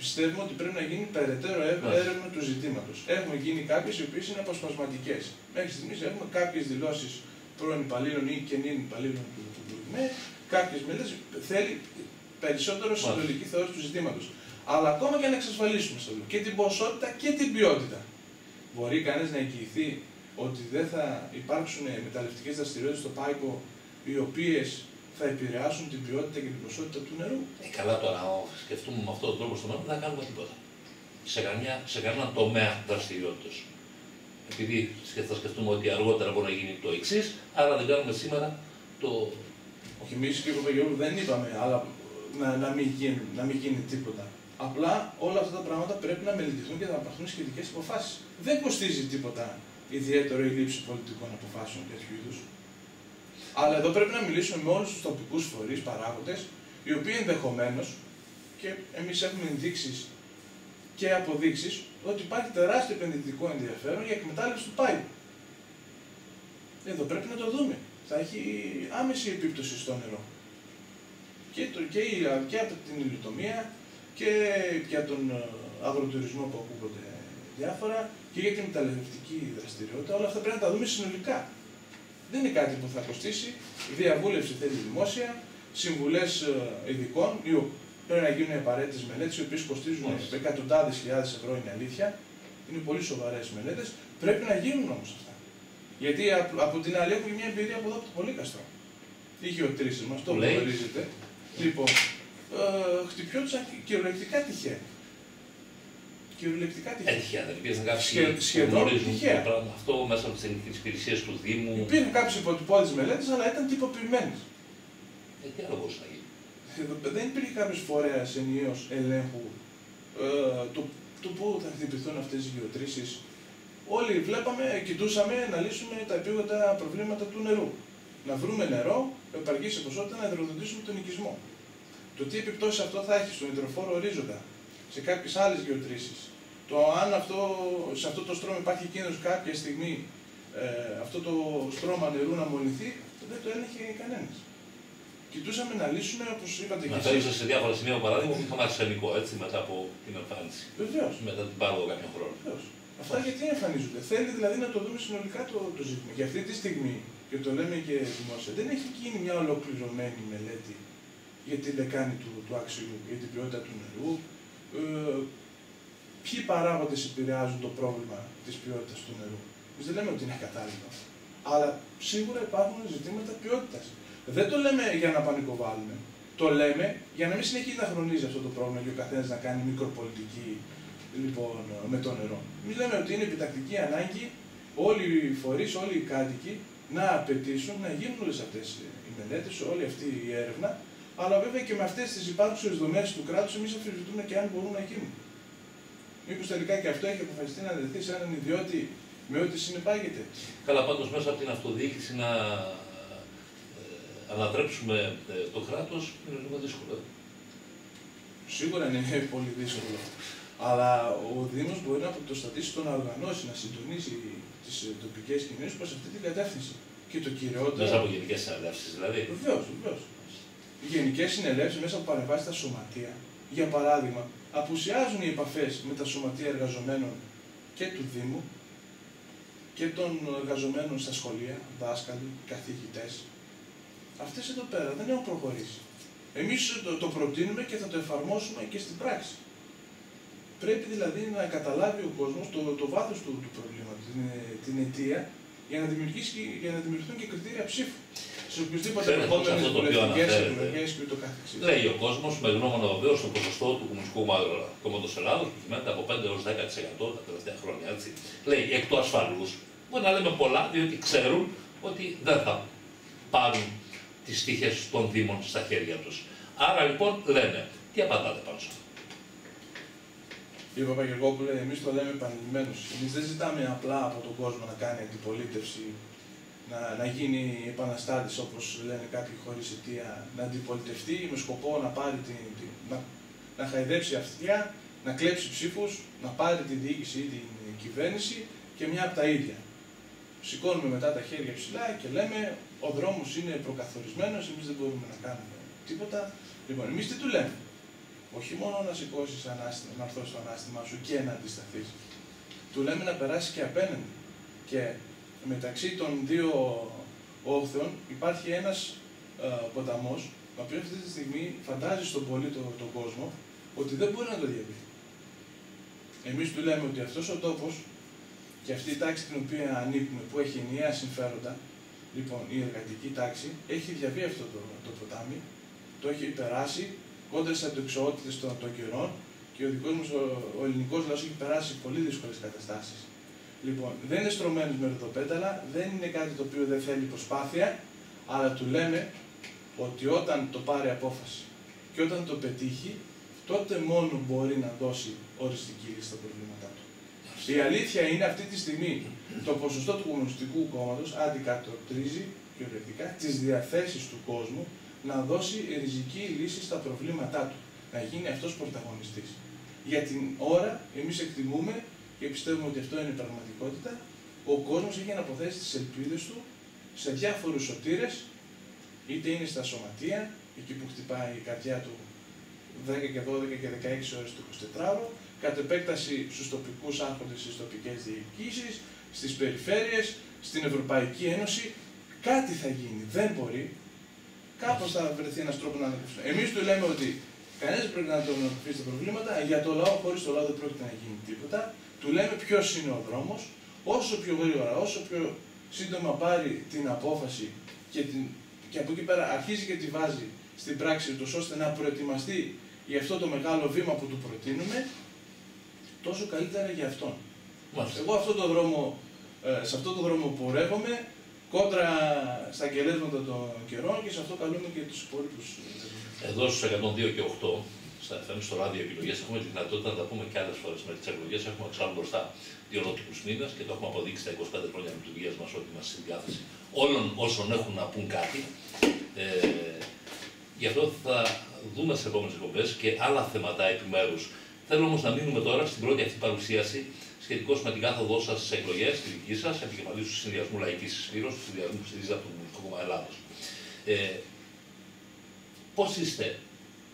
B: πιστεύουμε ότι πρέπει να γίνει περαιτέρω έρευνα του ζητήματος. Έχουν γίνει κάποιες οι οποίες είναι αποσπασματικές. Μέχρι στιγμής έχουμε κάποιες δηλώσεις πρώην υπαλλήλων ή καινήν υπαλλήλων του ΔΟΥΜΕ, κάποιες μελέτες. Θέλει περισσότερο συνολική θεώρηση του ζητήματος. Αλλά ακόμα και να εξασφαλίσουμε και την ποσότητα και την ποιότητα. Μπορεί κανείς να εγγυηθεί ότι δεν θα υπάρξουν μεταλλευτικές δραστηριότητες στο Πάικο οι οποίες θα επηρεάσουν την ποιότητα και την ποσότητα του νερού?
A: Καλά, τώρα, σκεφτούμε με αυτόν τον τρόπο στον νερό, δεν θα κάνουμε τίποτα. Σε κανέναν τομέα δραστηριότητας. Επειδή θα σκεφτούμε ότι αργότερα μπορεί να γίνει το εξής, άρα δεν κάνουμε σήμερα το.
B: Όχι, εμείς και Παπαγεώργου δεν είπαμε αλλά να μην γίνει τίποτα. Απλά όλα αυτά τα πράγματα πρέπει να μελετηθούν και να πάρθουν σχετικές αποφάσεις. Δεν κοστίζει τίποτα ιδιαίτερο η λήψη πολιτικών αποφάσεων τέτοιου είδους. Αλλά εδώ πρέπει να μιλήσουμε με όλους τους τοπικούς φορείς, παράγοντες, οι οποίοι ενδεχομένως, και εμείς έχουμε ενδείξεις και αποδείξεις, ότι υπάρχει τεράστιο επενδυτικό ενδιαφέρον για εκμετάλλευση του Πάικου. Εδώ πρέπει να το δούμε. Θα έχει άμεση επίπτωση στο νερό. Και από την υλοτομία και για τον αγροτουρισμό που ακούγονται διάφορα και για την μεταλλευτική δραστηριότητα. Όλα αυτά πρέπει να τα δούμε συνολικά. Δεν είναι κάτι που θα κοστίσει. Η διαβούλευση θέλει δημόσια, συμβουλές ειδικών, πρέπει να γίνουν απαραίτητες μελέτες, οι οποίες κοστίζουν εκατοντάδες χιλιάδες ευρώ, είναι αλήθεια. Είναι πολύ σοβαρές μελέτες. Πρέπει να γίνουν όμως αυτά. Γιατί από την άλλη έχουμε μια εμπειρία από εδώ από το Πολύκαστρο. Οι γεωτρήσεις μας, το γνωρίζετε. Λοιπόν, χτυπιόντουσαν κυριολεκτικά τυχαία. Κυριολεκτικά τυχαία.
A: Τυχαία, δεν υπήρχαν κάποιοι που γνωρίζουν το πράγμα αυτό μέσα από τις υπηρεσίες του Δήμου.
B: Υπήρχαν κάποιες υποτυπώδεις μελέτες, αλλά ήταν τυποποιημένες.
A: Τι άλλο μπορούσε να γίνει?
B: Δεν υπήρχε κάποιος φορέας ενιαίος ελέγχου του πού θα χτυπηθούν αυτές οι γεωτρήσεις. Όλοι βλέπαμε, κοιτούσαμε να λύσουμε τα επίγοντα προβλήματα του νερού. Να βρούμε νερό, επαρκή σε ποσότητα, να υδροδοτήσουμε τον οικισμό. Το τι επιπτώσεις αυτό θα έχει στον υδροφόρο ορίζοντα, σε κάποιες άλλες γεωτρήσεις. Το αν σε αυτό το στρώμα υπάρχει κίνδυνος κάποια στιγμή αυτό το στρώμα νερού να μολυνθεί, δεν το έλεγχε κανένας. Κοιτούσαμε να λύσουμε, όπως είπατε και εσείς.
A: Να φέρεις σε διάφορα σημεία, παράδειγμα, που είχαμε αρσενικό, έτσι, μετά από την εμφάνιση.
B: Βεβαίως.
A: Μετά την πάροδο κάποιων χρόνων.
B: Βεβαίως. Αυτά γιατί εμφανίζονται. Θέλει δηλαδή να το δούμε συνολικά το ζήτημα. Για αυτή τη στιγμή, και το λέμε και δημόσια, δεν έχει γίνει μια ολοκληρωμένη μελέτη για τη λεκάνη του άξιου, για την ποιότητα του νερού. Ποιοι παράγοντες επηρεάζουν το πρόβλημα της ποιότητας του νερού? Εμείς δεν λέμε ότι είναι κατάλληλο. Αλλά σίγουρα υπάρχουν ζητήματα ποιότητας. Δεν το λέμε για να πανικοβάλλουμε. Το λέμε για να μην συνεχίσει να χρονίζει αυτό το πρόβλημα και ο καθένας να κάνει μικροπολιτική με το νερό. Εμείς λέμε ότι είναι επιτακτική ανάγκη όλοι οι φορείς, όλοι οι κάτοικοι να απαιτήσουν να γίνουν όλες αυτές οι μελέτες, όλη αυτή η έρευνα. Αλλά βέβαια και με αυτές τις υπάρχουσες δομές του κράτους, εμείς αμφισβητούμε και αν μπορούν να γίνουν. Μήπως τελικά και αυτό έχει αποφασιστεί να δεθεί σε έναν ιδιώτη με ό,τι συνεπάγεται?
A: Καλά, πάντως μέσα από την αυτοδιοίκηση να ανατρέψουμε το κράτος είναι λίγο δύσκολο.
B: Σίγουρα είναι πολύ δύσκολο. Αλλά ο Δήμος μπορεί να πρωτοστατήσει το να οργανώσει, να συντονίσει τις τοπικές κοινωνίες προς αυτή την κατεύθυνση. Και το κυριότερο.
A: Μέσα από γενικές συνελεύσεις, δηλαδή.
B: Βεβαίως, βεβαίως. Οι γενικές συνελεύσεις μέσα από παρεμβάσεις στα σωματεία, για παράδειγμα, απουσιάζουν οι επαφές με τα σωματεία εργαζομένων και του Δήμου και των εργαζομένων στα σχολεία, δάσκαλοι, καθηγητές. Αυτές εδώ πέρα δεν έχουν προχωρήσει. Εμείς το προτείνουμε και θα το εφαρμόσουμε και στην πράξη. Πρέπει δηλαδή να καταλάβει ο κόσμος το βάθος του προβλήματος, την αιτία, για να δημιουργηθούν και κριτήρια ψήφου. Σε οποιοδήποτε επόμενες βουλευτικές εκλογές και ούτω καθεξής.
A: Λέει ο κόσμος, με γνώμονα βεβαίως το ποσοστό του Κομμουνιστικού Κόμματος Ελλάδος, που κυμαίνεται από 5 έως 10% τα τελευταία χρόνια. Έτσι. Λέει εκ του ασφαλούς, μπορεί να λέμε πολλά, διότι ξέρουν ότι δεν θα πάρουν τις τύχες των Δήμων στα χέρια τους. Άρα λοιπόν λένε, τι απαντάτε πάνω σε αυτό?
B: Κύριε Παπαγεωργόπουλε, εμείς το λέμε επανειλημμένως. Εμείς δεν ζητάμε απλά από τον κόσμο να κάνει αντιπολίτευση, να γίνει επαναστάτης όπως λένε κάποιοι χωρίς αιτία, να αντιπολιτευτεί με σκοπό να πάρει να χαϊδέψει αυτιά, να κλέψει ψήφους, να πάρει τη διοίκηση ή την κυβέρνηση και μια από τα ίδια. Σηκώνουμε μετά τα χέρια ψηλά και λέμε ο δρόμος είναι προκαθορισμένος, εμείς δεν μπορούμε να κάνουμε τίποτα. Λοιπόν, εμείς τι του λέμε? Όχι μόνο να σηκώσεις να έρθω στο ανάστημά σου και να αντισταθείς. Του λέμε να περάσει και απέναντι. Και μεταξύ των δύο όχθεων υπάρχει ένας ποταμός, ο οποίος αυτή τη στιγμή φαντάζει στον πολίτη τον κόσμο ότι δεν μπορεί να το διαβεί. Εμείς του λέμε ότι αυτός ο τόπος και αυτή η τάξη την οποία ανήκουμε, που έχει ενιαία συμφέροντα, λοιπόν η εργατική τάξη, έχει διαβεί αυτό το ποτάμι, το έχει περάσει κόντρα στις αντιεξοότητες των καιρών και ο δικός μας ο ελληνικός λαός έχει περάσει πολύ δύσκολες καταστάσεις. Λοιπόν, δεν είναι στρωμένος με ροδοπέταλα, δεν είναι κάτι το οποίο δεν θέλει προσπάθεια, αλλά του λέμε ότι όταν το πάρει απόφαση και όταν το πετύχει, τότε μόνο μπορεί να δώσει οριστική λύση στα προβλήματά του. Η αλήθεια είναι αυτή τη στιγμή το ποσοστό του Κομμουνιστικού Κόμματος αντικατοπτρίζει κυριολεκτικά τις διαθέσεις του κόσμου να δώσει ριζική λύση στα προβλήματά του, να γίνει αυτός πρωταγωνιστής. Για την ώρα, εμείς εκτιμούμε και πιστεύουμε ότι αυτό είναι πραγματικότητα, ο κόσμος έχει να αποθέσει τις ελπίδες του σε διάφορους σωτήρες, είτε είναι στα σωματεία, εκεί που χτυπάει η καρδιά του 10 και 12 και 16 ώρες το 24ωρο, κατ' επέκταση στους τοπικούς άρχοντες, στις τοπικές διοικήσεις, στις περιφέρειες, στην Ευρωπαϊκή Ένωση. Κάτι θα γίνει, δεν μπορεί. Κάπως θα βρεθεί ένας τρόπος να ανακουφιστεί. Εμείς του λέμε ότι κανένας δεν πρέπει να το ανακουφίσει τα προβλήματα, για το λαό, χωρίς το λαό δεν πρόκειται να γίνει τίποτα. Του λέμε ποιος είναι ο δρόμος, όσο πιο γρήγορα, όσο πιο σύντομα πάρει την απόφαση και από εκεί πέρα αρχίζει και τη βάζει στην πράξη του, ώστε να προετοιμαστεί για αυτό το μεγάλο βήμα που του προτείνουμε, τόσο καλύτερα για αυτόν. Εγώ σε αυτό το δρόμο πορεύομαι, κόντρα στα κελέσματα των καιρών και σε αυτό καλούμε και τους υπόλοιπους.
A: Εδώ στους 102 και 8, στα FM, στο ράδιο επιλογές, έχουμε τη δυνατότητα να τα πούμε και άλλες φορές με τις εκλογές. Έχουμε εξάλλου μπροστά δύο νότικους μήνες και το έχουμε αποδείξει τα 25 χρόνια λειτουργίας μας ότι είμαστε στη διάθεση όλων όσων έχουν να πούν κάτι. Γι' αυτό θα δούμε στις επόμενες εκπομπές και άλλα θέματα επιμέρους. Θέλω όμως να μείνουμε τώρα στην πρώτη αυτή παρουσίαση σχετικώς με την κάθοδό σας στις εκλογές, τη δική σας, επικεφαλής του Συνδυασμού Λαϊκής Συσφύρος, του Συνδυασμού που στηρίζει από το Κομμουνιστικό Κόμμα Ελλάδος. Πώς είστε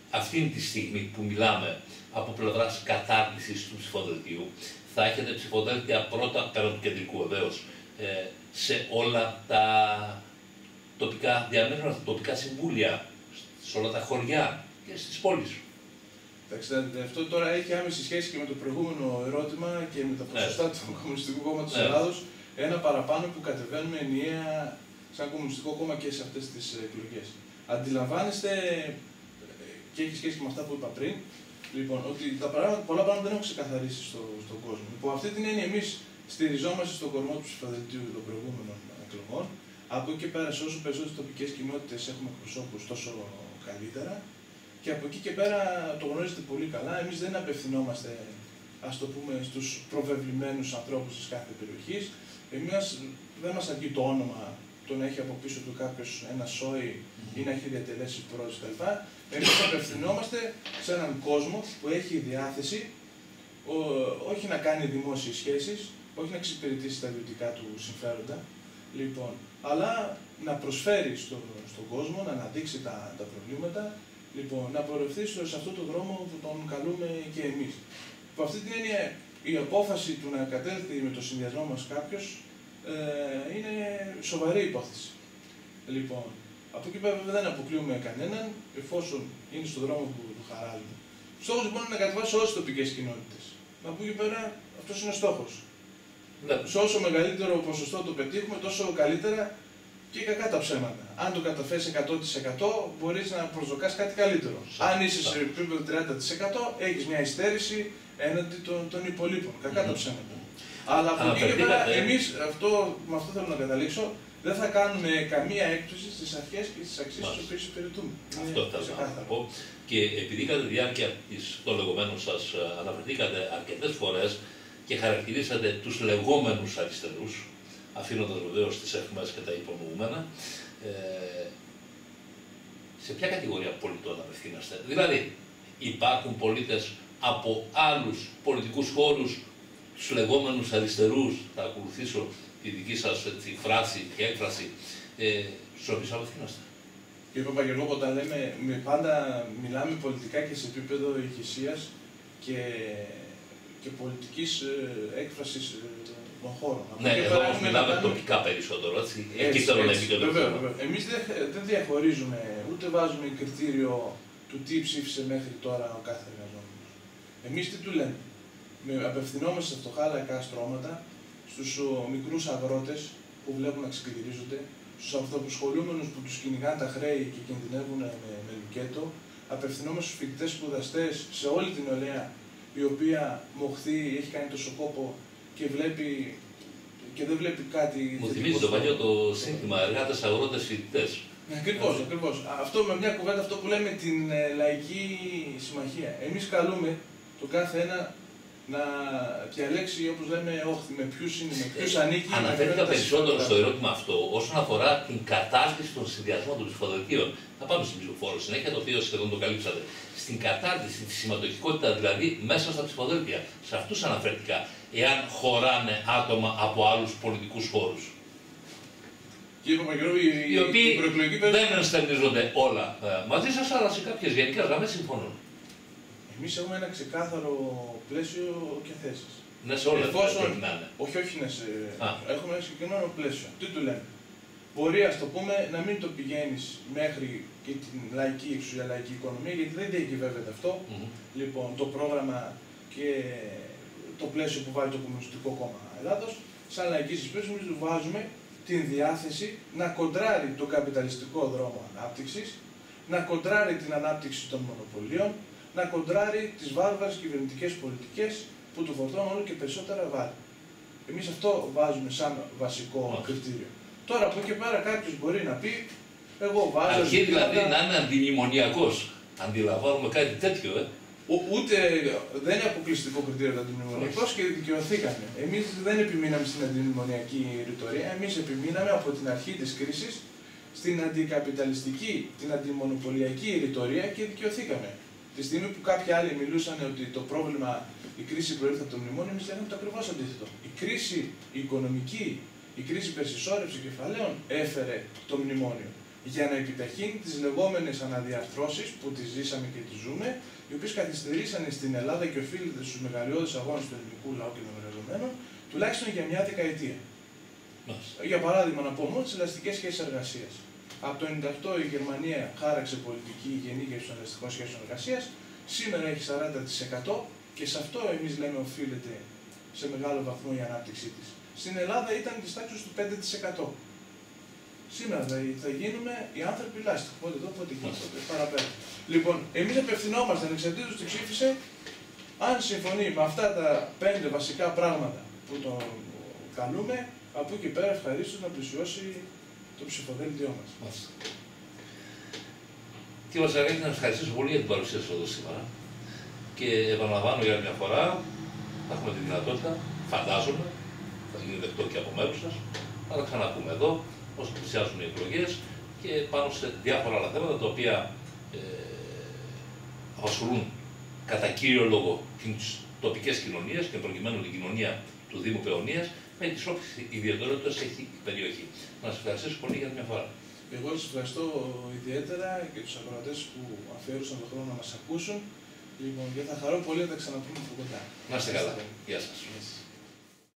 A: αυτή τη στιγμή που μιλάμε από πλευράς κατάρτισης του ψηφοδελτίου? Θα έχετε ψηφοδέλτια πρώτα, πέραν του κεντρικού βεβαίως, σε όλα τα τοπικά διαμέρους, τα τοπικά συμβούλια, σε όλα τα χωριά και στις πόλεις?
B: Αυτό τώρα έχει άμεση σχέση και με το προηγούμενο ερώτημα και με τα ποσοστά του Κομμουνιστικού Κόμματος Ελλάδος. Ένα παραπάνω που κατεβαίνουμε ενιαία σαν Κομμουνιστικό Κόμμα και σε αυτές τις εκλογές. Αντιλαμβάνεστε, και έχει σχέση και με αυτά που είπα πριν, λοιπόν, ότι πολλά πράγματα δεν έχουν ξεκαθαρίσει στον κόσμο. Υπό αυτή την έννοια, εμείς στηριζόμαστε στον κορμό του ψηφοδελτίου των προηγούμενων εκλογών. Από εκεί και πέρα, σε όσο περισσότερες τοπικές κοινότητες έχουμε εκπροσώπους, τόσο καλύτερα. Και από εκεί και πέρα το γνωρίζετε πολύ καλά, εμείς δεν απευθυνόμαστε, ας το πούμε, στους προβεβλημένους ανθρώπους της κάθε περιοχής. Εμείς δεν μας αρκεί το όνομα, το να έχει από πίσω του κάποιος ένα σόι ή να έχει διατελέσει πρόεδρος κτλ. Εμείς απευθυνόμαστε σε έναν κόσμο που έχει διάθεση όχι να κάνει δημόσιες σχέσεις, όχι να εξυπηρετήσει τα ιδιωτικά του συμφέροντα, λοιπόν, αλλά να προσφέρει στον κόσμο, να αναδείξει τα προβλήματα, λοιπόν, να πορευθεί σε αυτόν τον δρόμο που τον καλούμε και εμείς. Από αυτή την έννοια, η απόφαση του να κατέλθει με το συνδυασμό μας κάποιος είναι σοβαρή υπόθεση. Λοιπόν, από εκεί πέρα δεν αποκλείουμε κανέναν, εφόσον είναι στον δρόμο που του χαράζουμε. Στόχος λοιπόν είναι να κατεβάσει όλες τις τοπικές κοινότητες. Από εκεί πέρα αυτός είναι ο στόχος.
A: Ναι.
B: Σε όσο μεγαλύτερο ποσοστό το πετύχουμε, τόσο καλύτερα και κακά τα ψέματα. Αν το καταφέρεις 100% μπορείς να προσδοκάς κάτι καλύτερο. Αν είσαι σε επίπεδο 30% έχεις μια υστέρηση έναντι των υπολείπων. Κακά τα ψέματα. Αλλά από εκεί και πέρα, εμείς με αυτό θέλω να καταλήξω, δεν θα κάνουμε καμία έκπτωση στις αρχές και στις αξίες τις οποίες υπηρετούμε.
A: Αυτό θέλω να πω. Και επειδή κατά τη διάρκεια των λεγόμενων σας αναφερθήκατε αρκετές φορές και χαρακτηρίσατε τους λεγόμενους αριστερούς, αφήνοντας βεβαίως τις αιχμές και τα υπονοούμενα, σε ποια κατηγορία πολιτών απευθύνεστε? Δηλαδή, υπάρχουν πολίτες από άλλους πολιτικούς χώρους, τους λεγόμενους αριστερούς, θα ακολουθήσω τη δική σας φράση και έκφραση, στους οποίους απευθύνεστε?
B: Κύριε Παπαγγελόπουλο, όταν λέμε, πάντα μιλάμε πολιτικά και σε επίπεδο ηγεσίας και πολιτικής έκφρασης των χώρων.
A: Ναι, εδώ μιλάμε τοπικά περισσότερο, έτσι. Εκεί θέλω να επικεντρωθούμε.
B: Εμείς δεν διαχωρίζουμε, ούτε βάζουμε κριτήριο του τι ψήφισε μέχρι τώρα ο κάθε εργαζόμενος. Εμείς τι του λέμε? Απευθυνόμαστε σε φτωχά λαϊκά στρώματα, στους μικρούς αγρότες που βλέπουν να ξεκληρίζονται, στους αυτοαπασχολούμενους που τους κυνηγάνε τα χρέη και κινδυνεύουν με λουκέτο, απευθυνόμαστε στους φοιτητές σπουδαστές, σε όλη την νεολαία η οποία μοχθεί, έχει κάνει τόσο κόπο και δεν βλέπει κάτι.
A: Μου θυμίζει το παλιό το σύνθημα εργάτες, αγρότες, φοιτητές.
B: Ακριβώς, ακριβώς. Αυτό με μια κουβέντα, αυτό που λέμε την λαϊκή συμμαχία. Εμείς καλούμε το κάθε ένα να διαλέξει, όπως λέμε, όχθη, με ποιους είναι, με ποιους ανήκει.
A: Αναφέρθηκα περισσότερο στο ερώτημα αυτό όσον αφορά την κατάρτιση των συνδυασμών των ψηφοδελτίων. Θα πάμε στην ψηφοφόρο συνέχεια, το οποίο σχεδόν το καλύψατε. Στην κατάρτιση, τη συμμετοχικότητα δηλαδή μέσα στα ψηφοδέλτια. Σε αυτούς αναφέρθηκα, εάν χωράνε άτομα από άλλους πολιτικούς χώρους.
B: Κύριε Παπαγγελόπουλο,
A: οι οποίοι δεν ενστερνίζονται όλα μαζί σας, αλλά σε κάποιες γενικές γραμμές συμφωνούν.
B: Εμείς έχουμε ένα ξεκάθαρο πλαίσιο και θέσεις.
A: Ναι, σε όλα πρέπει να είναι.
B: Όχι, έχουμε ένα συγκεκριμένο πλαίσιο. Τι του λέμε? Μπορεί, ας το πούμε, να μην το πηγαίνεις μέχρι και την λαϊκή εξουσία, λαϊκή οικονομία, γιατί δεν διακυβεύεται αυτό. Λοιπόν, το πρόγραμμα και το πλαίσιο που βάλει το Κομμουνιστικό Κόμμα Ελλάδος, σαν λαϊκή συσπήρωση, εμείς του βάζουμε την διάθεση να κοντράρει τον καπιταλιστικό δρόμο ανάπτυξης, να κοντράρει την ανάπτυξη των μονοπωλίων, να κοντράρει τις βάρβαρες κυβερνητικές πολιτικές που του φορτώνουν όλο και περισσότερα βάρη. Εμείς αυτό βάζουμε σαν βασικό κριτήριο. Τώρα από εκεί πέρα κάποιος μπορεί να πει, εγώ βάζω.
A: Αρχή δηλαδή να είναι αντιμνημονιακός. Αντιλαμβάνομαι κάτι τέτοιο,
B: Ούτε δεν είναι αποκλειστικό κριτήριο το αντιμνημονιακός και δικαιωθήκαμε. Εμείς δεν επιμείναμε στην αντιμνημονιακή ρητορία, εμείς επιμείναμε από την αρχή της κρίσης στην αντικαπιταλιστική, την αντιμονοπολιακή ρητορία και δικαιωθήκαμε. Τη στιγμή που κάποιοι άλλοι μιλούσαν ότι το πρόβλημα, η κρίση προήλθε από το μνημόνιο, εμείς λέγαμε το ακριβώς αντίθετο. Η κρίση οικονομική, η κρίση περισυσσόρευσης κεφαλαίων έφερε το μνημόνιο για να επιταχύνει τις λεγόμενες αναδιαρθρώσεις που τις ζήσαμε και τις ζούμε, οι οποίες καθυστερήσανε στην Ελλάδα και οφείλεται στους μεγαλειώδεις αγώνες του ελληνικού λαού και των εργαζομένων, τουλάχιστον για μια δεκαετία. Για παράδειγμα, να πω μόνο τις ελαστικές σχέσεις εργασίας. Από το 1998 η Γερμανία χάραξε πολιτική γενίκευση των ελαστικών σχέσεων εργασίας, σήμερα έχει 40% και σε αυτό εμείς λέμε οφείλεται σε μεγάλο βαθμό η ανάπτυξή της. Στην Ελλάδα ήταν της τάξης του 5%. Σήμερα θα γίνουμε οι άνθρωποι λάστιχοι. Πότε εδώ, πότε εκεί, πότε παραπέρα. Λοιπόν, εμείς απευθυνόμαστε ανεξαρτήτως τι ψήφισε, αν συμφωνεί με αυτά τα 5 βασικά πράγματα που τον καλούμε, από εκεί πέρα ευχαρίστως να πλησιώσει το ψηφοδέλτιό μας.
A: Κύριε Βασιλάκη, να σας ευχαριστήσω πολύ για την παρουσία σας εδώ σήμερα. Και επαναλαμβάνω για μια φορά, θα έχουμε τη δυνατότητα, φαντάζομαι, θα γίνει δεκτό και από μέρους σας, να τα ξαναπούμε εδώ, όσο πλησιάζουν οι εκλογές και πάνω σε διάφορα άλλα θέματα τα οποία απασχολούν κατά κύριο λόγο τις τοπικές κοινωνίες και προκειμένου την κοινωνία του Δήμου Παιωνίας, με τις όποιες ιδιαιτερότητες έχει η περιοχή. Να σας ευχαριστήσω πολύ για μια φορά.
B: Εγώ σας ευχαριστώ ιδιαίτερα και τους ακροατές που αφιέρωσαν τον χρόνο να μας ακούσουν. Λοιπόν, και θα χαρώ πολύ να τα ξαναπούμε από κοντά.
A: Να είστε καλά. Γεια σας.